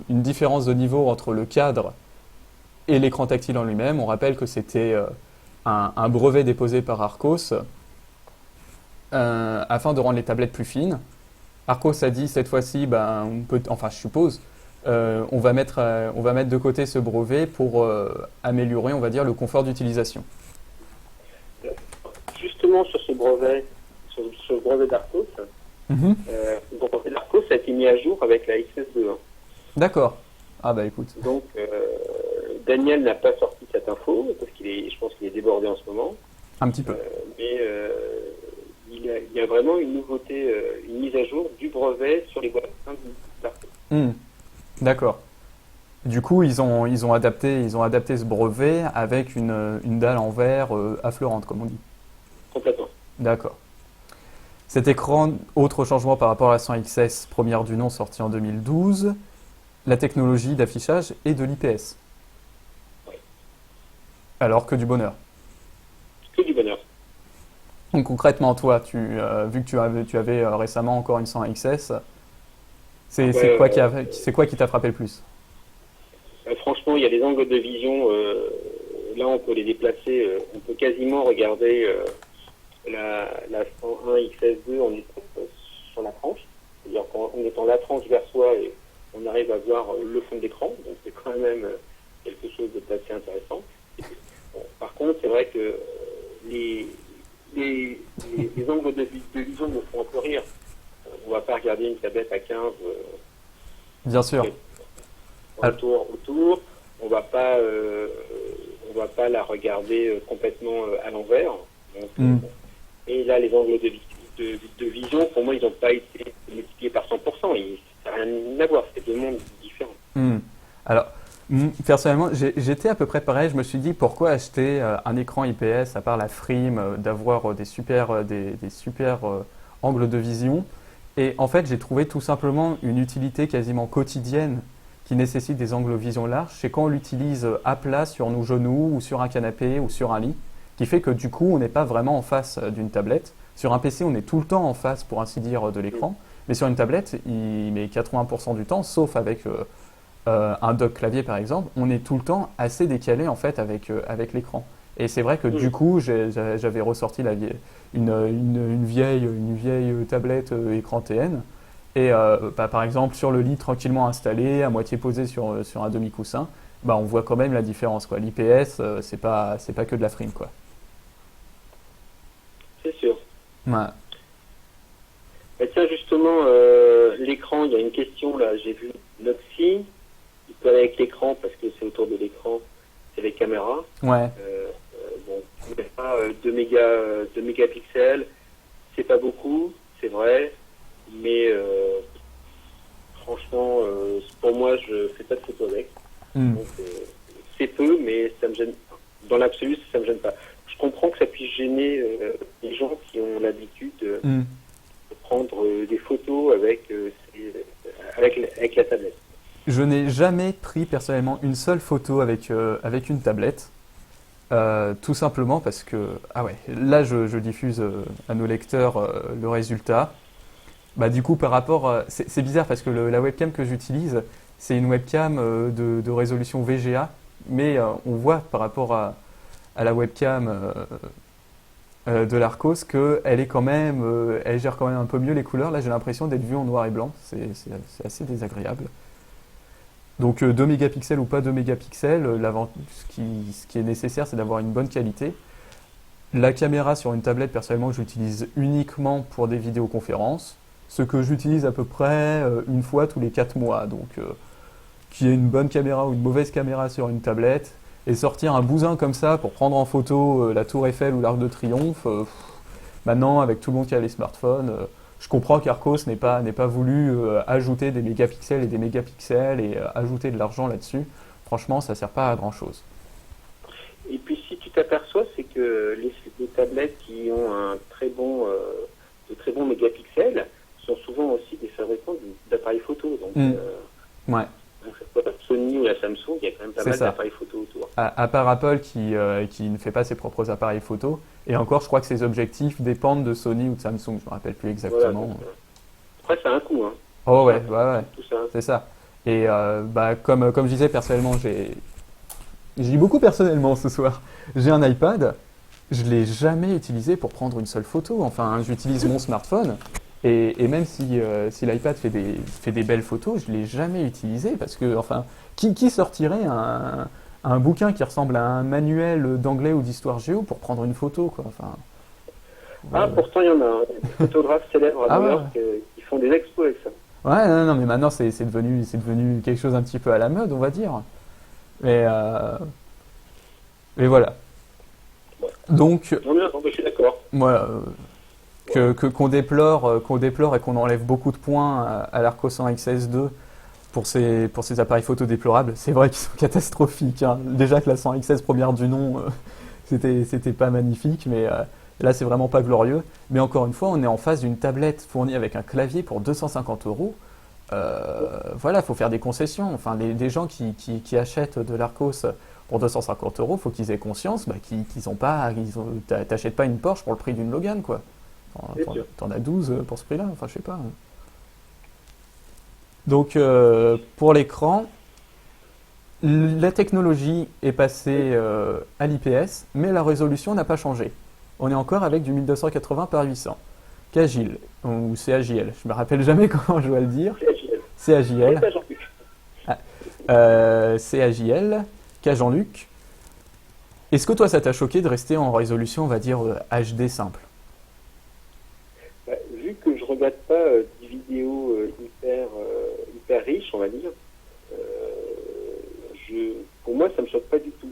une différence de niveau entre le cadre et l'écran tactile en lui-même. On rappelle que c'était un brevet déposé par Arcos afin de rendre les tablettes plus fines. Arcos a dit cette fois-ci, enfin je suppose, on va mettre de côté ce brevet pour améliorer, on va dire, le confort d'utilisation. Justement, sur ce brevet d'Arcos, Mhm. le brevet d'Arcos a été mis à jour avec la XS2. D'accord. Ah bah écoute. Donc, Daniel n'a pas sorti cette info, parce je pense qu'il est débordé en ce moment. Un petit peu. Mais il y a vraiment une nouveauté, une mise à jour du brevet sur les boîtes d'Arcos. D'accord. Du coup, ils ont adapté ce brevet avec une dalle en verre affleurante, comme on dit. Complètement. D'accord. Cet écran, autre changement par rapport à la 100XS, première du nom sortie en 2012, la technologie d'affichage est de l'IPS. Ouais. Alors que du bonheur. Que du bonheur. Donc concrètement, toi, vu que tu avais récemment encore une 100XS, c'est quoi qui t'a frappé le plus? Franchement, il y a les angles de vision. Là, on peut les déplacer. On peut quasiment regarder la 101 XS2 en étant sur la tranche. C'est-à-dire qu'en étant la tranche vers soi, et on arrive à voir le fond de l'écran. Donc, c'est quand même quelque chose d'assez intéressant. Bon, par contre, c'est vrai que les angles de vision me font un peu rire. On ne va pas regarder une tablette à 15. Bien sûr. Autour, on va pas la regarder complètement à l'envers. Donc, et là, les angles de vision, pour moi, ils n'ont pas été multipliés par 100%. Ça n'a rien à voir, c'est deux mondes différents. Alors, personnellement, j'étais à peu près pareil. Je me suis dit pourquoi acheter un écran IPS à part la frime, d'avoir des super angles de vision. Et en fait, j'ai trouvé tout simplement une utilité quasiment quotidienne qui nécessite des angles de vision larges. C'est quand on l'utilise à plat sur nos genoux ou sur un canapé ou sur un lit, qui fait que du coup, on n'est pas vraiment en face d'une tablette. Sur un PC, on est tout le temps en face, pour ainsi dire, de l'écran. Mais sur une tablette, il met 80% du temps, sauf avec un dock clavier par exemple, on est tout le temps assez décalé en fait avec l'écran. Et c'est vrai que du coup, j'avais ressorti une vieille tablette écran TN. Et par exemple, sur le lit tranquillement installé, à moitié posé sur un demi-coussin, on voit quand même la différence, quoi. L'IPS, c'est pas que de la frime, quoi. C'est sûr. Ouais. Et tiens, justement, l'écran, il y a une question là, j'ai vu Noxy, il peut aller avec l'écran parce que c'est autour de l'écran, c'est les caméras. Ouais. Bon, 2 mégapixels, c'est pas beaucoup, c'est vrai, mais franchement, pour moi, je fais pas de photo avec. Donc, c'est peu, mais ça me gêne. Dans l'absolu, ça me gêne pas. Je comprends que ça puisse gêner les gens qui ont l'habitude de prendre des photos avec la tablette. Je n'ai jamais pris personnellement une seule photo avec une tablette. Tout simplement parce que, là je diffuse à nos lecteurs le résultat. Du coup, par rapport, c'est bizarre parce que la webcam que j'utilise, c'est une webcam de résolution VGA, mais on voit par rapport à la webcam de l'Arcos qu'elle est quand même, elle gère quand même un peu mieux les couleurs. Là, j'ai l'impression d'être vu en noir et blanc. C'est assez désagréable. Donc 2 mégapixels ou pas 2 mégapixels, ce qui est nécessaire, c'est d'avoir une bonne qualité. La caméra sur une tablette, personnellement, j'utilise uniquement pour des vidéoconférences, ce que j'utilise à peu près une fois tous les 4 mois. Donc, qu'il y ait une bonne caméra ou une mauvaise caméra sur une tablette, et sortir un bousin comme ça pour prendre en photo la Tour Eiffel ou l'Arc de Triomphe, maintenant, avec tout le monde qui a les smartphones, je comprends qu'Arcos n'ait pas voulu ajouter des mégapixels et des mégapixels et ajouter de l'argent là-dessus. Franchement, ça ne sert pas à grand-chose. Et puis si tu t'aperçois, c'est que les tablettes qui ont de très bons mégapixels sont souvent aussi des fabricants d'appareils photo. Donc, Ouais. donc que ce soit la Sony ou la Samsung, il y a quand même pas C'est mal ça. d'appareils photo autour. À part Apple qui ne fait pas ses propres appareils photo, et encore, je crois que ses objectifs dépendent de Sony ou de Samsung, je ne me rappelle plus Voilà, exactement. donc, après, ça a un coût, hein. Oh ouais, ouais, ouais, Tout ça. c'est ça. Et comme je disais personnellement, je dis beaucoup personnellement ce soir, j'ai un iPad, je ne l'ai jamais utilisé pour prendre une seule photo. Enfin, j'utilise mon smartphone, et même si l'iPad fait des belles photos, je ne l'ai jamais utilisé parce que, enfin, qui sortirait un bouquin qui ressemble à un manuel d'anglais ou d'histoire géo pour prendre une photo, quoi. Enfin, Ah, pourtant, il y en a des photographes célèbres à Ah New ouais. York qui font des expos avec ça. Ouais, non, non, mais maintenant c'est devenu quelque chose un petit peu à la mode, on va dire. Mais, voilà. Ouais. Donc, Non, mais je suis d'accord. voilà, qu'on déplore et qu'on enlève beaucoup de points à l'Arco 100 XS2 pour ces appareils photo déplorables. C'est vrai qu'ils sont catastrophiques, hein. Déjà que la 100 XS première du nom, c'était pas magnifique, mais là c'est vraiment pas glorieux. Mais encore une fois, on est en face d'une tablette fournie avec un clavier pour 250 euros. Voilà, il faut faire des concessions. Enfin, les gens qui achètent de l'Arcos pour 250 euros, faut qu'ils aient conscience qu'ils ont pas, t'achètes pas une Porsche pour le prix d'une Logan, quoi. C'est sûr. T'en as 12 pour ce prix-là, enfin je sais pas. Donc pour l'écran, la technologie est passée à l'IPS, mais la résolution n'a pas changé. On est encore avec du 1280 par 800. CAGIL, ou CAJL, je me rappelle jamais comment je dois le dire. C'est agile. CAJL, Ça, Jean-Luc. CAJL, Jean-Luc. Est-ce que toi ça t'a choqué de rester en résolution, on va dire, HD simple? Bah, vu que je regarde pas des vidéos hyper riches, on va dire, euh, pour moi, ça me choque pas du tout.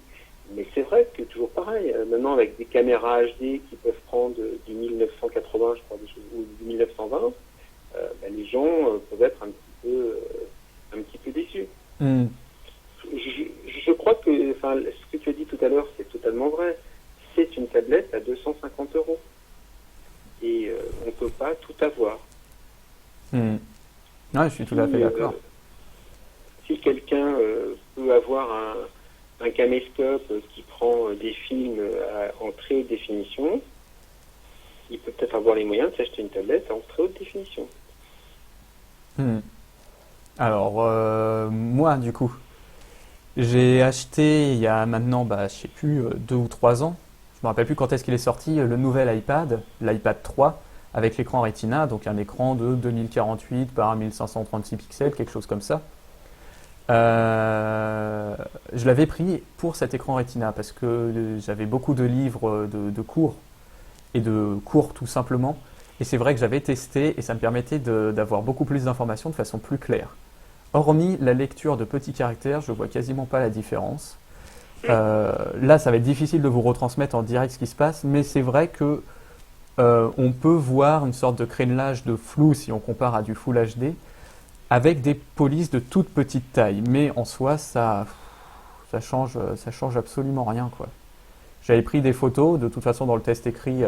Mais c'est vrai que toujours pareil, maintenant avec des caméras HD qui peuvent prendre du 1980, je crois, ou du 1920, bah, les gens peuvent être un petit peu déçus. Hmm. Je crois que, enfin, ce que tu as dit tout à l'heure, c'est totalement vrai. C'est une tablette à 250 euros. Et on ne peut pas tout avoir. Hmm. Ouais, je suis tout à fait d'accord. Si quelqu'un peut avoir un caméscope qui prend des films en très haute définition, il peut peut-être avoir les moyens de s'acheter une tablette en très haute définition. Hmm. Alors, moi, du coup, j'ai acheté il y a maintenant, je sais plus, 2 ou 3 ans. Je me rappelle plus quand est-ce qu'il est sorti, le nouvel iPad, l'iPad 3, avec l'écran Retina, donc un écran de 2048 par 1536 pixels, quelque chose comme ça. Je l'avais pris pour cet écran Retina parce que j'avais beaucoup de livres de cours et de cours tout simplement. Et c'est vrai que j'avais testé et ça me permettait d'avoir beaucoup plus d'informations de façon plus claire. Hormis la lecture de petits caractères, je vois quasiment pas la différence. Là, ça va être difficile de vous retransmettre en direct ce qui se passe, mais c'est vrai que on peut voir une sorte de crénelage de flou si on compare à du Full HD avec des polices de toute petite taille. Mais en soi, ça change absolument rien, quoi. J'avais pris des photos, de toute façon dans le test écrit,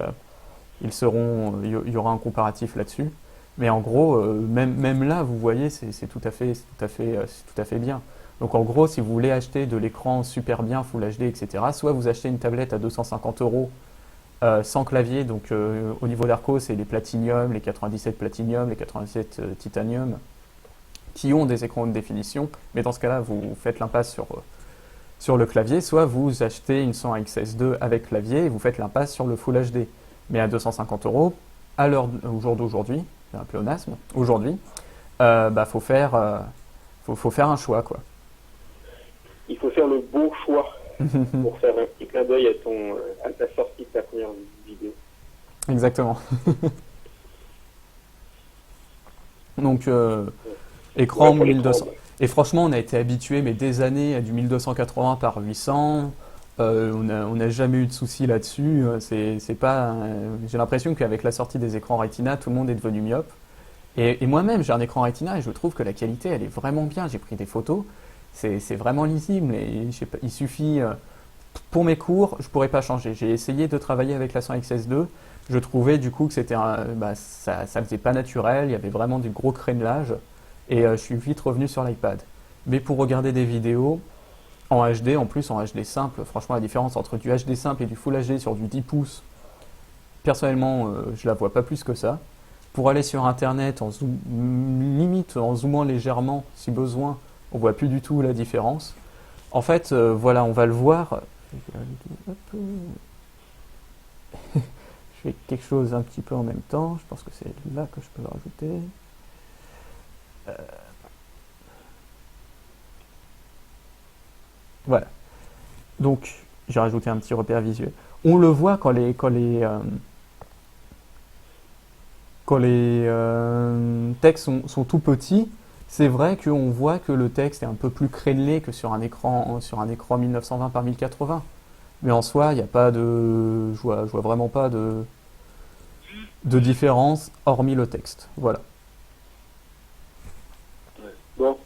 il y aura un comparatif là-dessus. Mais en gros, même là, vous voyez, c'est tout à fait bien. Donc en gros, si vous voulez acheter de l'écran super bien, Full HD, etc., soit vous achetez une tablette à 250 euros sans clavier, donc au niveau d'Arco, c'est les Platinum, les 97 Platinum, les 97 Titanium, qui ont des écrans haute définition, mais dans ce cas-là, vous faites l'impasse sur le clavier, soit vous achetez une 100 XS2 avec clavier et vous faites l'impasse sur le Full HD. Mais à 250 euros, au jour d'aujourd'hui, c'est un pléonasme, aujourd'hui, faut faire un choix, quoi. Il faut faire le bon choix pour faire un petit clin d'œil à ta sortie de ta première vidéo. Exactement. Donc, écran Ouais, pour 1200. l'écran, Et franchement, on a été habitué, mais des années, à du 1280 par 800. On n'a jamais eu de soucis là-dessus. C'est pas. J'ai l'impression qu'avec la sortie des écrans Retina, tout le monde est devenu myope. Et moi-même, j'ai un écran Retina et je trouve que la qualité, elle est vraiment bien. J'ai pris des photos, c'est vraiment lisible. Et je sais pas, il suffit. Pour mes cours, je pourrais pas changer. J'ai essayé de travailler avec la 100XS2. Je trouvais du coup que ça faisait pas naturel. Il y avait vraiment du gros crénelage. Et je suis vite revenu sur l'iPad. Mais pour regarder des vidéos en HD, en plus en HD simple, franchement la différence entre du HD simple et du Full HD sur du 10 pouces, personnellement, je la vois pas plus que ça. Pour aller sur internet, limite en zoomant légèrement si besoin, on voit plus du tout la différence. En fait, voilà, on va le voir. Je fais quelque chose un petit peu en même temps. Je pense que c'est là que je peux le rajouter. Voilà. Donc, j'ai rajouté un petit repère visuel. On le voit quand les textes sont tout petits. C'est vrai qu'on voit que le texte est un peu plus crénelé que sur un écran 1920 par 1080. Mais en soi, il n'y a pas je vois vraiment pas de différence hormis le texte. Voilà. Bon,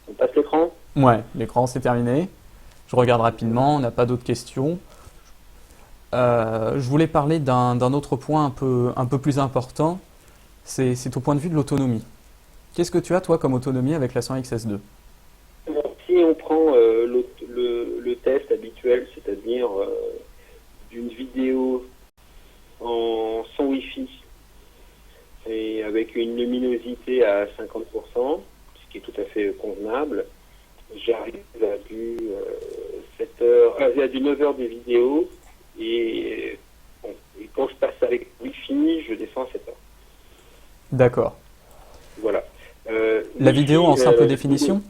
on passe l'écran. Ouais, l'écran c'est terminé. Je regarde rapidement, on n'a pas d'autres questions. Je voulais parler d'un autre point un peu plus important. C'est au point de vue de l'autonomie. Qu'est-ce que tu as, toi, comme autonomie avec la 100XS2? Si on prend le test habituel, c'est-à-dire d'une vidéo sans Wi-Fi et avec une luminosité à 50%, ce qui est tout à fait convenable, j'arrive à du 7 heures, à du 9 heures des vidéos et quand je passe avec Wi-Fi, je descends à 7 heures. D'accord. Voilà. La vidéo en simple définition?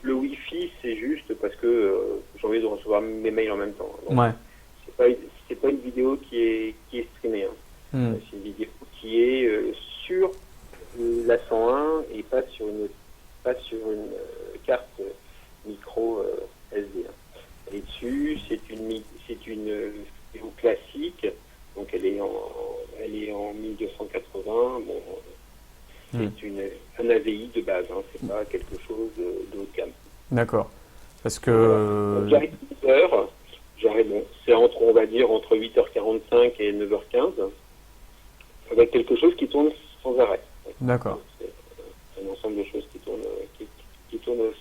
Le Wi-Fi, c'est juste parce que j'ai envie de recevoir mes mails en même temps. Donc, Ouais. c'est pas une vidéo qui est streamée. Hmm. C'est une vidéo qui est sur la 101 et pas sur une carte micro SD. Elle est dessus, c'est une vidéo classique, donc elle est en 1280. Bon, c'est un AVI de base, c'est pas quelque chose de haut de gamme. D'accord. Parce que... Donc, j'arrive à 10 heures, c'est on va dire entre 8h45 et 9h15, avec quelque chose qui tourne sans arrêt. D'accord. C'est un ensemble de choses qui tournent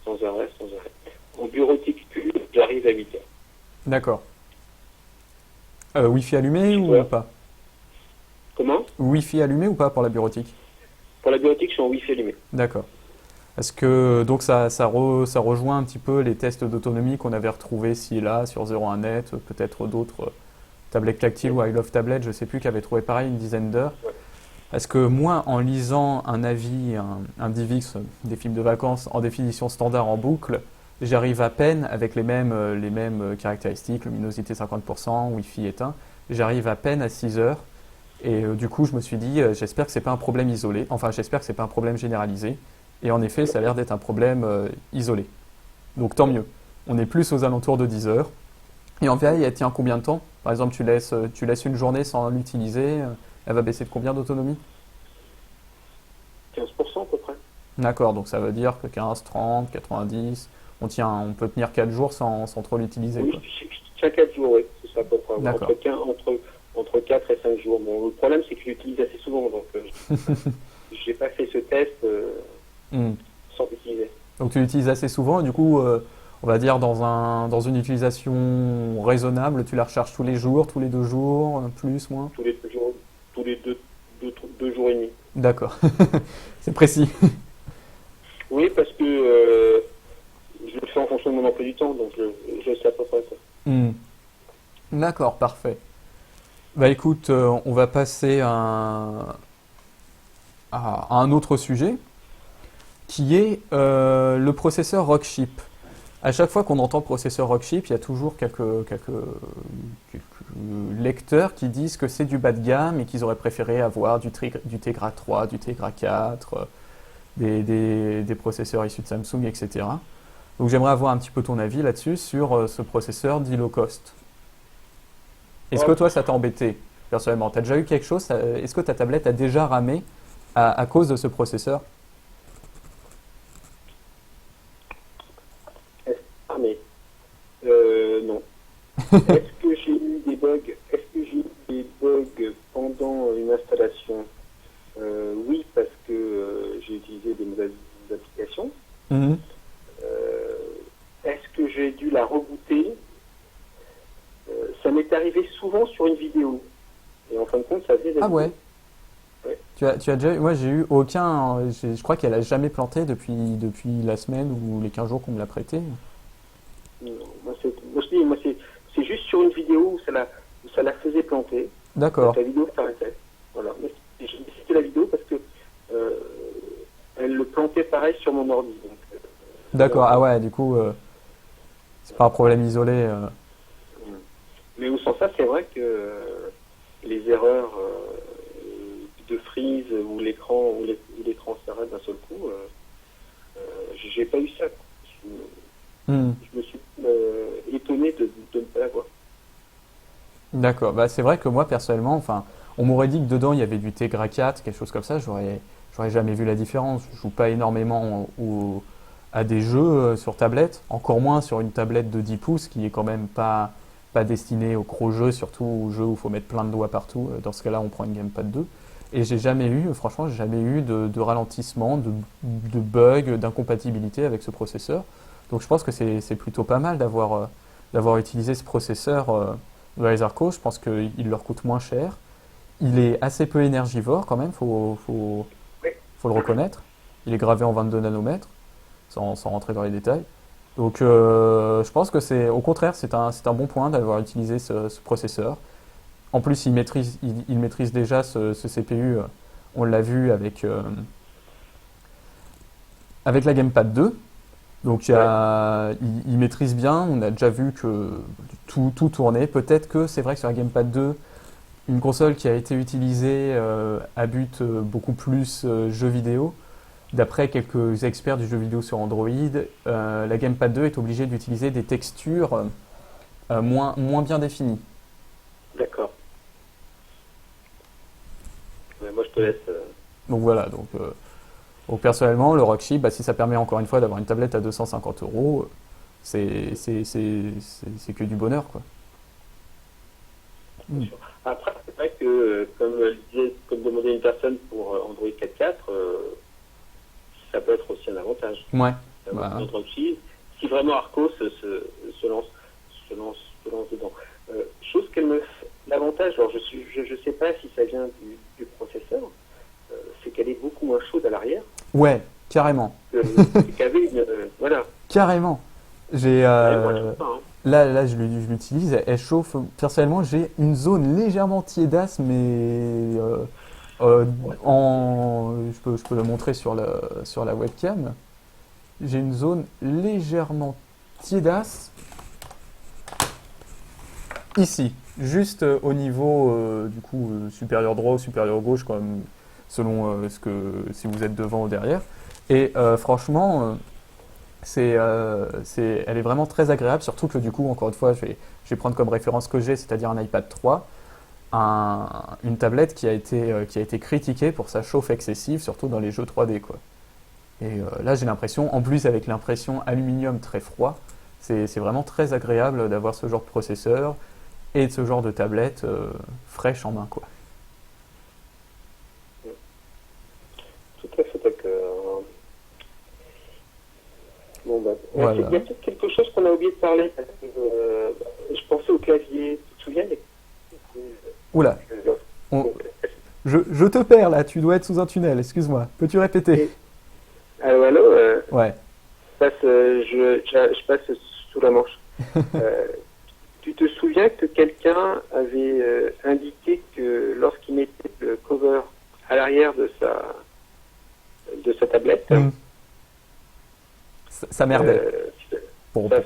sans arrêt. En bureautique pure, j'arrive à 8 heures. D'accord. Wi-Fi allumé ou pas? Comment? Wi-Fi allumé ou pas pour la bureautique? Pour la bureautique, je suis en Wi-Fi allumé. D'accord. Est-ce que donc ça rejoint un petit peu les tests d'autonomie qu'on avait retrouvés ci et là sur 01net, peut-être d'autres tablettes tactiles ou I Love Tablet, je sais plus, qui avaient trouvé pareil une dizaine d'heures. Ouais. Est-ce que moi, en lisant un avis, un DivX, des films de vacances en définition standard en boucle, j'arrive à peine avec les mêmes caractéristiques, luminosité 50%, Wi-Fi éteint, j'arrive à peine à 6 heures. Et du coup, je me suis dit, j'espère que c'est pas un problème isolé. Enfin, j'espère que c'est pas un problème généralisé. Et en effet, ça a l'air d'être un problème isolé. Donc tant mieux. On est plus aux alentours de 10 heures. Et en veille, elle tient combien de temps? Par exemple, tu laisses une journée sans l'utiliser, elle va baisser de combien d'autonomie? 15% à peu près. D'accord, donc ça veut dire que 15, 30, 90, on peut tenir 4 jours sans trop l'utiliser. Oui, Quoi. chaque 4 jours, oui, c'est ça à peu près. D'accord. Entre 4 et 5 jours. Bon, le problème, c'est que je l'utilise assez souvent, donc j'ai pas fait ce test sans l'utiliser. Donc tu l'utilises assez souvent, et du coup, on va dire dans une utilisation raisonnable, tu la recharges tous les jours, tous les 2 jours, plus, moins? Tous les 2 jours, tous les deux jours et demi. D'accord, c'est précis. Oui, parce que je le fais en fonction de mon emploi du temps, donc je sais à peu près ça. D'accord, parfait. Bah écoute, on va passer à un autre sujet qui est le processeur Rockchip. À chaque fois qu'on entend processeur Rockchip, il y a toujours quelques lecteurs qui disent que c'est du bas de gamme et qu'ils auraient préféré avoir du Tegra 3, du Tegra 4, des processeurs issus de Samsung, etc. Donc j'aimerais avoir un petit peu ton avis là-dessus sur ce processeur dit low cost. Est-ce que Oh, toi ça t'a embêté personnellement? T'as déjà eu quelque chose? Est-ce que ta tablette a déjà ramé à cause de ce processeur? ah, mais non. Est-ce que j'ai eu des bugs? Est-ce que j'ai eu des bugs pendant une installation? Oui, parce que j'ai utilisé des mauvaises applications. Mhm. Euh, Est-ce que j'ai dû la rebooter? Ça m'est arrivé souvent sur une vidéo. Et en fin de compte, ça faisait la Ah vidéo. ouais. Ouais. Tu as déjà eu, moi j'ai eu aucun, je crois qu'elle a jamais planté depuis la semaine ou les 15 jours qu'on me l'a prêté. Non, moi, c'est juste sur une vidéo où ça la faisait planter. Donc D'accord, la vidéo s'arrêtait. Voilà. Mais j'ai cité la vidéo parce que euh, elle le plantait pareil sur mon ordi. Donc, d'accord, ah ouais, du coup, c'est pas un problème isolé. mais au sens ça, c'est vrai que les erreurs de freeze où l'écran s'arrête d'un seul coup, j'ai pas eu ça. Hmm. Je me suis étonné de ne pas l'avoir. D'accord, bah c'est vrai que moi personnellement, enfin, on m'aurait dit que dedans il y avait du Tegra 4, quelque chose comme ça, j'aurais jamais vu la différence. Je joue pas énormément à des jeux sur tablette, encore moins sur une tablette de 10 pouces qui est quand même pas destinée aux gros jeux, surtout aux jeux où il faut mettre plein de doigts partout. Dans ce cas-là, on prend une Gamepad 2. Et j'ai jamais eu, franchement, j'ai jamais eu de ralentissement, de bug, d'incompatibilité avec ce processeur. Donc je pense que c'est plutôt pas mal d'avoir utilisé ce processeur Razer Co. Je pense qu'il leur coûte moins cher. Il est assez peu énergivore quand même, Oui. faut le reconnaître. Il est gravé en 22 nanomètres, sans rentrer dans les détails. Donc je pense que au contraire, c'est un bon point d'avoir utilisé ce processeur. En plus, il maîtrise déjà ce CPU. On l'a vu avec la Gamepad 2. Donc Ouais. il maîtrise bien. On a déjà vu que tout tournait. Peut-être que c'est vrai que sur la Gamepad 2, une console qui a été utilisée à but beaucoup plus jeux vidéo. D'après quelques experts du jeu vidéo sur Android, la Gamepad 2 est obligée d'utiliser des textures moins bien définies. D'accord. Ouais, moi, je te laisse. Donc voilà, donc personnellement, le Rockchip, bah, si ça permet encore une fois d'avoir une tablette à 250 euros, c'est que du bonheur, quoi. Bien Mm. sûr. Après, c'est vrai que, comme demandait une personne pour Android 4.4, ça peut être aussi un avantage. Ouais. D'avoir Bah, notre outil, si vraiment Arcos se lance, se lance dedans. Chose qu'elle me fait. L'avantage, alors je sais pas si ça vient du processeur, c'est qu'elle est beaucoup moins chaude à l'arrière ouais, carrément. qu'avait une. Voilà. Carrément. J'ai Ouais, moi, je trouve pas, hein. là je l'utilise, elle chauffe. Personnellement, j'ai une zone légèrement tiédasse, mais euh, je peux le montrer sur la webcam. J'ai une zone légèrement tiédasse ici, juste au niveau du coup supérieur droit ou supérieur gauche, comme selon si vous êtes devant ou derrière. Et franchement, elle est vraiment très agréable, surtout que du coup, encore une fois, je vais prendre comme référence que j'ai, c'est-à-dire un iPad 3, une tablette qui a été critiquée pour sa chauffe excessive, surtout dans les jeux 3D, quoi. Et là, j'ai l'impression, en plus avec l'impression aluminium très froid, c'est vraiment très agréable d'avoir ce genre de processeur et de ce genre de tablette fraîche en main, quoi. Tout à fait d'accord. Bon, bah, Voilà. il y a peut-être quelque chose qu'on a oublié de parler. Parce que, je pensais au clavier. Tu te souviens Oula, on- je te perds là, tu dois être sous un tunnel, excuse-moi. Peux-tu répéter? Allô, allô, Ouais. je passe sous la Manche. Euh, tu te souviens que quelqu'un avait indiqué que lorsqu'il mettait le cover à l'arrière de sa tablette, Ça merdait. Bon. Ça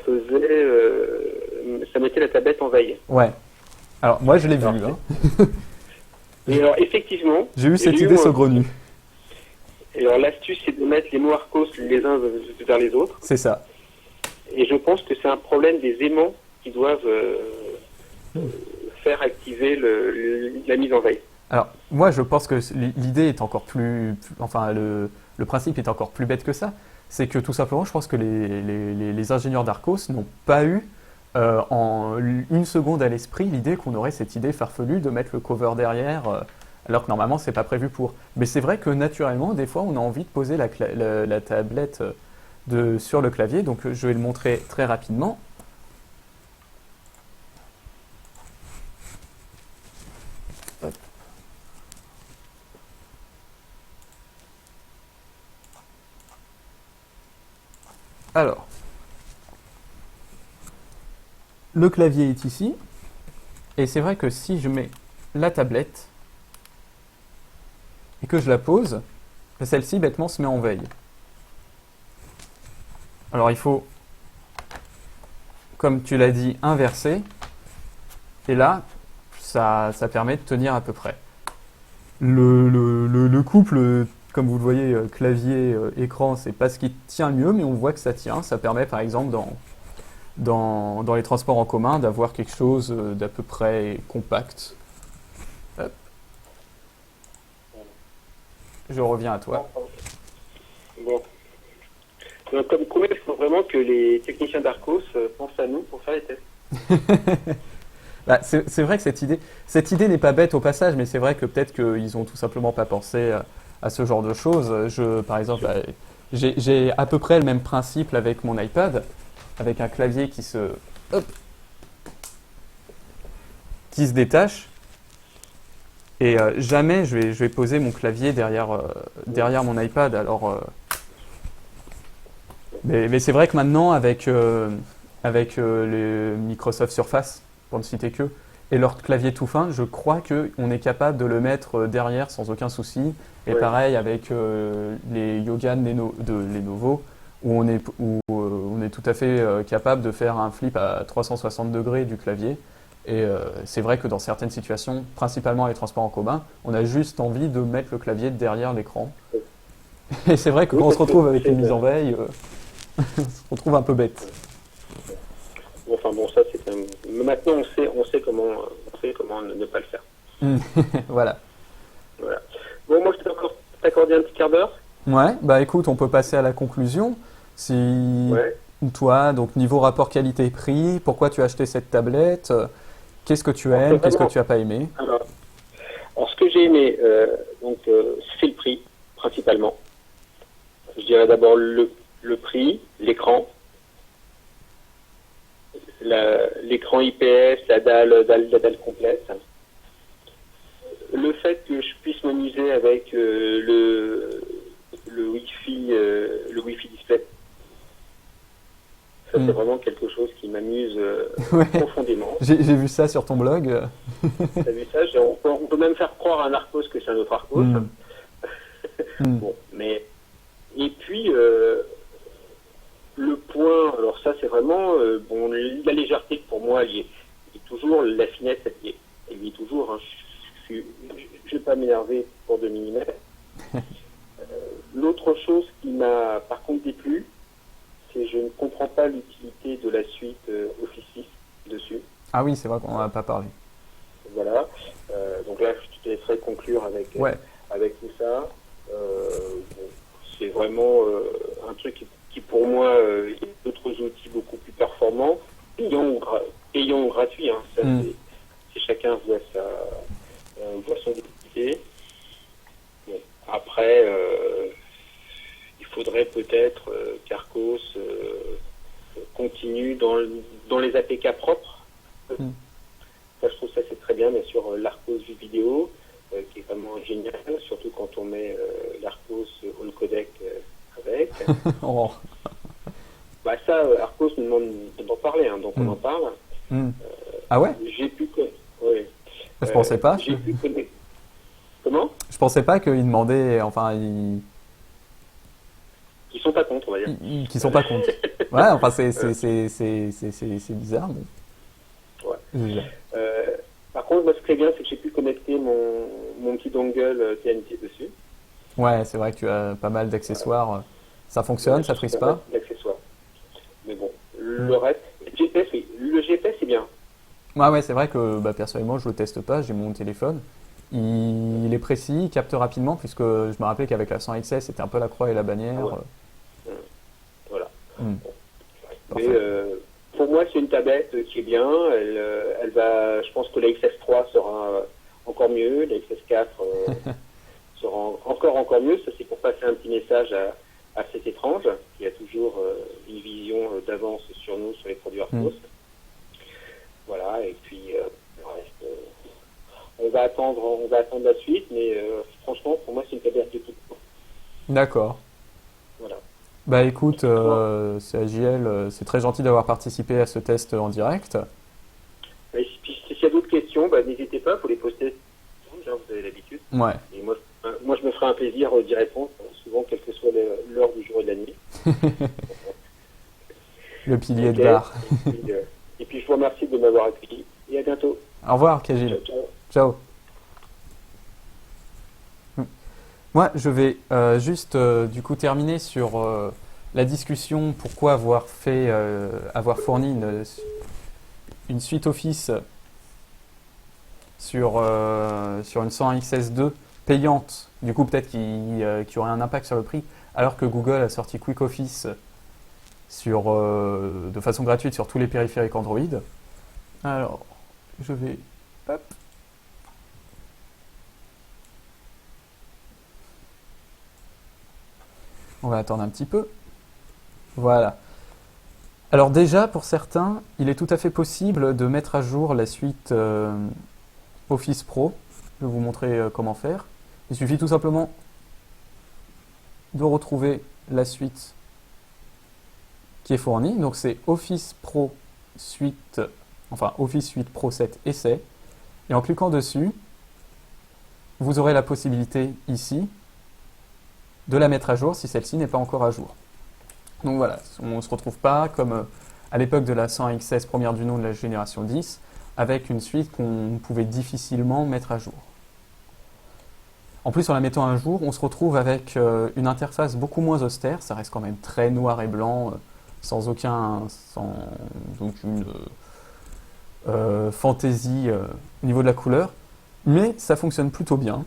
mettait la tablette en veille. Ouais. Alors, moi, je l'ai vu. Alors, Hein. Et alors, effectivement, J'ai eu cette idée saugrenue. Et alors, l'astuce, c'est de mettre les mots Arcos les uns vers les autres. C'est ça. Et je pense que c'est un problème des aimants qui doivent faire activer la mise en veille. Alors, moi, je pense que l'idée est encore enfin, le principe est encore plus bête que ça. C'est que tout simplement, je pense que les ingénieurs d'Arcos n'ont pas eu en une seconde à l'esprit l'idée qu'on aurait cette idée farfelue de mettre le cover derrière, alors que normalement, c'est pas prévu pour. Mais c'est vrai que naturellement, des fois, on a envie de poser la tablette sur le clavier. Donc, je vais le montrer très rapidement. Alors, le clavier est ici, et c'est vrai que si je mets la tablette et que je la pose, celle-ci bêtement se met en veille. Alors il faut, comme tu l'as dit, inverser, et là, ça permet de tenir à peu près. Le couple, comme vous le voyez, clavier-écran, c'est pas ce qui tient le mieux, mais on voit que ça tient. Ça permet par exemple dans les transports en commun d'avoir quelque chose d'à peu près compact. Hop. Je reviens à toi. Bon. Donc, comme quoi, il faut vraiment que les techniciens d'Arcos pensent à nous pour faire les tests. Bah, c'est vrai que cette idée n'est pas bête au passage, mais c'est vrai que peut-être qu'ils ont tout simplement pas pensé à ce genre de choses. Par exemple, j'ai à peu près le même principe avec mon iPad, avec un clavier qui se détache. Et jamais je vais poser mon clavier derrière mon iPad. Alors, mais c'est vrai que maintenant, avec le Microsoft Surface, pour ne citer que, et leur clavier tout fin, je crois qu'on est capable de le mettre derrière sans aucun souci. Et pareil avec les Yogan de Lenovo, où on est tout à fait capable de faire un flip à 360 degrés du clavier. Et c'est vrai que dans certaines situations, principalement les transports en commun, on a juste envie de mettre le clavier derrière l'écran. Et c'est vrai que quand on se retrouve avec une mise en veille, on se retrouve un peu bête. Enfin bon, ça c'est maintenant on sait comment ne pas le faire. Voilà. Bon, moi je peux encore t'accorder un petit quart d'heure. Ouais, bah écoute, on peut passer à la conclusion. Si toi, donc niveau rapport qualité-prix, pourquoi tu as acheté cette tablette, qu'est-ce que tu aimes, qu'est-ce que tu n'as pas aimé? Alors, ce que j'ai aimé, c'est le prix principalement. Je dirais d'abord le prix, l'écran. L'écran IPS, la dalle complète. Le fait que je puisse m'amuser avec le Wi-Fi display. Ça, c'est vraiment quelque chose qui m'amuse profondément. J'ai vu ça sur ton blog. T'as vu ça? On peut même faire croire à un Arcos que c'est un autre Arcos. Bon, mais... Et puis, le point, alors ça c'est vraiment, la légèreté pour moi, elle y est toujours, la finesse, elle y est toujours. Hein, je ne vais pas m'énerver pour 2 mm. L'autre chose qui m'a par contre déplu, c'est que je ne comprends pas l'utilité de la suite Office 6 dessus. Ah oui, c'est vrai qu'on n'en a pas parlé. Voilà. Donc là, je te laisserai conclure avec tout ça. C'est vraiment un truc qui pour moi, il y a d'autres outils beaucoup plus performants, payants ou gratuits. Hein. Ça, c'est chacun voit son utilité. Bon. Après, il faudrait peut-être qu'Arcos continue dans les APK propres. Ça, je trouve ça c'est très bien sûr, l'Arcos Vue Vidéo, qui est vraiment génial, surtout quand on met l'Arcos All Codec avec. Bah ça, Arcos nous demande d'en parler, hein, donc on en parle. Ah ouais? J'ai pu... Ouais. Je pensais pas. J'ai pu connecter... Comment? Je pensais pas qu'ils demandaient, enfin, Ils sont pas contre, on va dire. qu'ils sont pas contre. Ouais, enfin, c'est bizarre, Ouais. mais. Par contre, moi, ce qui est bien, c'est que j'ai pu connecter mon petit dongle TNT dessus. Ouais, c'est vrai que tu as pas mal d'accessoires. Ça fonctionne, ça frise pas? L'accessoire. Mais bon, le reste... Le GPS, oui. Le GPS, c'est bien. Ouais, c'est vrai que bah, personnellement, je le teste pas. J'ai mon téléphone. Il est précis, il capte rapidement, puisque je me rappelais qu'avec la 100 XS, c'était un peu la croix et la bannière. Ah ouais. Voilà. Hmm. Mais Parfait. pour moi, c'est une tablette qui est bien. Elle va, je pense que la XS3 sera encore mieux. La XS4 sera encore mieux. Ça, c'est pour passer un petit message à cet étrange qui a toujours une vision d'avance sur nous, sur les produits Arcos. Voilà. Et puis, le reste, on va attendre la suite. Mais franchement, pour moi, c'est une tablette de tout. D'accord. Voilà. Bah écoute, c'est AJL, c'est très gentil d'avoir participé à ce test en direct. Et puis, s'il y a d'autres questions, bah, n'hésitez pas, vous les poster. Vous avez l'habitude. Ouais. Et moi, je me ferai un plaisir d'y répondre, souvent, quelle que soit l'heure du jour et de la nuit. Le pilier Ok. de bar. Et puis, je vous remercie de m'avoir accueilli. Et à bientôt. Au revoir, Kajil. Ciao, ciao. Ciao. Moi, je vais juste du coup terminer sur la discussion pourquoi avoir fourni une suite Office sur une 100 XS2 payante, du coup peut-être qui aurait un impact sur le prix, alors que Google a sorti Quick Office de façon gratuite sur tous les périphériques Android. Alors, je vais... Hop. On va attendre un petit peu. Voilà. Alors déjà, pour certains, il est tout à fait possible de mettre à jour la suite Office Pro. Je vais vous montrer comment faire. Il suffit tout simplement de retrouver la suite qui est fournie. Donc c'est Office Pro Suite, enfin Office Suite Pro 7 Essai. Et en cliquant dessus, vous aurez la possibilité ici de la mettre à jour si celle-ci n'est pas encore à jour. Donc voilà, on ne se retrouve pas comme à l'époque de la 100 XS première du nom de la génération 10, avec une suite qu'on pouvait difficilement mettre à jour. En plus, en la mettant à jour, on se retrouve avec une interface beaucoup moins austère, ça reste quand même très noir et blanc, sans aucune fantaisie au niveau de la couleur, mais ça fonctionne plutôt bien.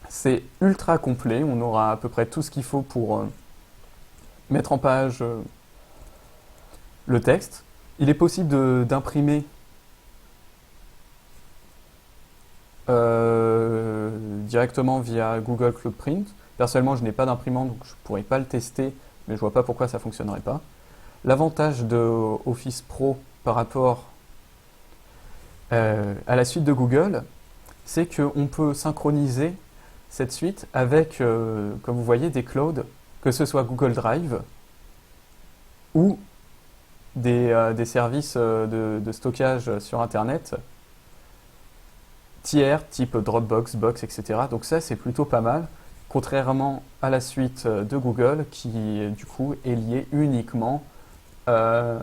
C'est ultra complet, on aura à peu près tout ce qu'il faut pour mettre en page le texte. Il est possible d'imprimer directement via Google Cloud Print. Personnellement, je n'ai pas d'imprimante, donc je ne pourrais pas le tester, mais je vois pas pourquoi ça ne fonctionnerait pas. L'avantage de Office Pro par rapport à la suite de Google, c'est qu'on peut synchroniser cette suite avec, comme vous voyez, des clouds, que ce soit Google Drive ou des services de stockage sur Internet tiers, type Dropbox, Box, etc. Donc ça, c'est plutôt pas mal, contrairement à la suite de Google qui, du coup, est liée uniquement au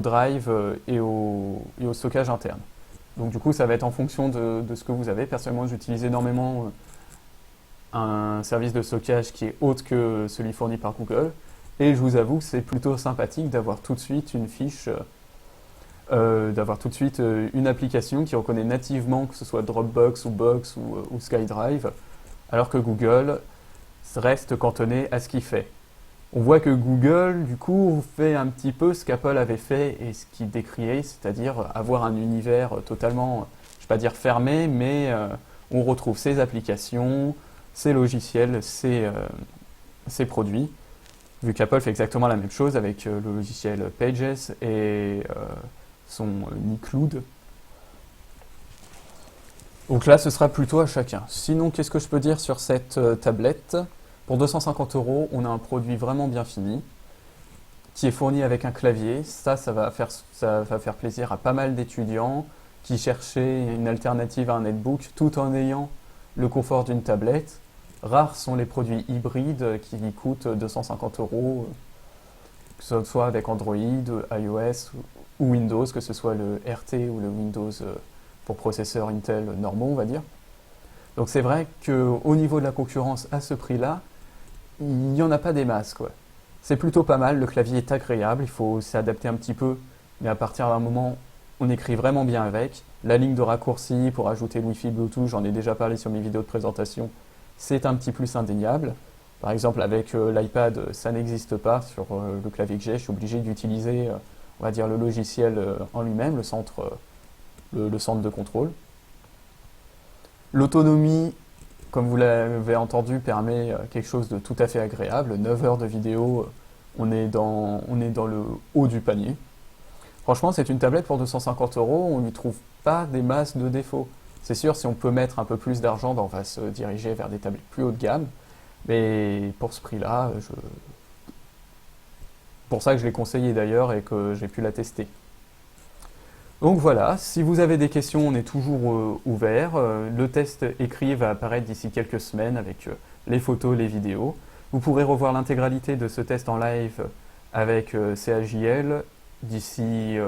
Drive et au stockage interne. Donc du coup, ça va être en fonction de ce que vous avez. Personnellement, j'utilise énormément un service de stockage qui est autre que celui fourni par Google. Et je vous avoue que c'est plutôt sympathique d'avoir tout de suite une fiche, d'avoir tout de suite une application qui reconnaît nativement que ce soit Dropbox ou Box ou SkyDrive, alors que Google reste cantonné à ce qu'il fait. On voit que Google, du coup, fait un petit peu ce qu'Apple avait fait et ce qu'il décriait, c'est-à-dire avoir un univers totalement, je ne vais pas dire fermé, mais on retrouve ses applications, ses logiciels, ses produits. Vu qu'Apple fait exactement la même chose avec le logiciel Pages et son iCloud. Donc là, ce sera plutôt à chacun. Sinon, qu'est-ce que je peux dire sur cette tablette ? Pour 250 €, on a un produit vraiment bien fini, qui est fourni avec un clavier. Ça va faire plaisir à pas mal d'étudiants qui cherchaient une alternative à un netbook tout en ayant le confort d'une tablette. Rares sont les produits hybrides qui coûtent 250 euros, que ce soit avec Android, iOS ou Windows, que ce soit le RT ou le Windows pour processeurs Intel normaux, on va dire. Donc c'est vrai qu'au niveau de la concurrence à ce prix-là, il n'y en a pas des masses, quoi. C'est plutôt pas mal, le clavier est agréable, il faut s'adapter un petit peu, mais à partir d'un moment, on écrit vraiment bien avec. La ligne de raccourci pour ajouter le Wi-Fi Bluetooth, j'en ai déjà parlé sur mes vidéos de présentation, c'est un petit plus indéniable. Par exemple, avec l'iPad, ça n'existe pas sur le clavier que j'ai, je suis obligé d'utiliser, on va dire, le logiciel en lui-même, le centre de contrôle. L'autonomie, comme vous l'avez entendu, permet quelque chose de tout à fait agréable. 9 heures de vidéo, on est dans le haut du panier. Franchement, c'est une tablette pour 250 euros, on n'y trouve pas des masses de défauts. C'est sûr, si on peut mettre un peu plus d'argent, on va se diriger vers des tablettes plus haut de gamme. Mais pour ce prix-là, pour ça que je l'ai conseillé d'ailleurs et que j'ai pu la tester. Donc voilà, si vous avez des questions, on est toujours ouvert. Le test écrit va apparaître d'ici quelques semaines avec les photos, les vidéos. Vous pourrez revoir l'intégralité de ce test en live avec CAJL d'ici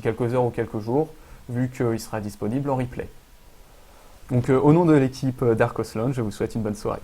quelques heures ou quelques jours, vu qu'il sera disponible en replay. Donc au nom de l'équipe d'Arcos Lounge, je vous souhaite une bonne soirée.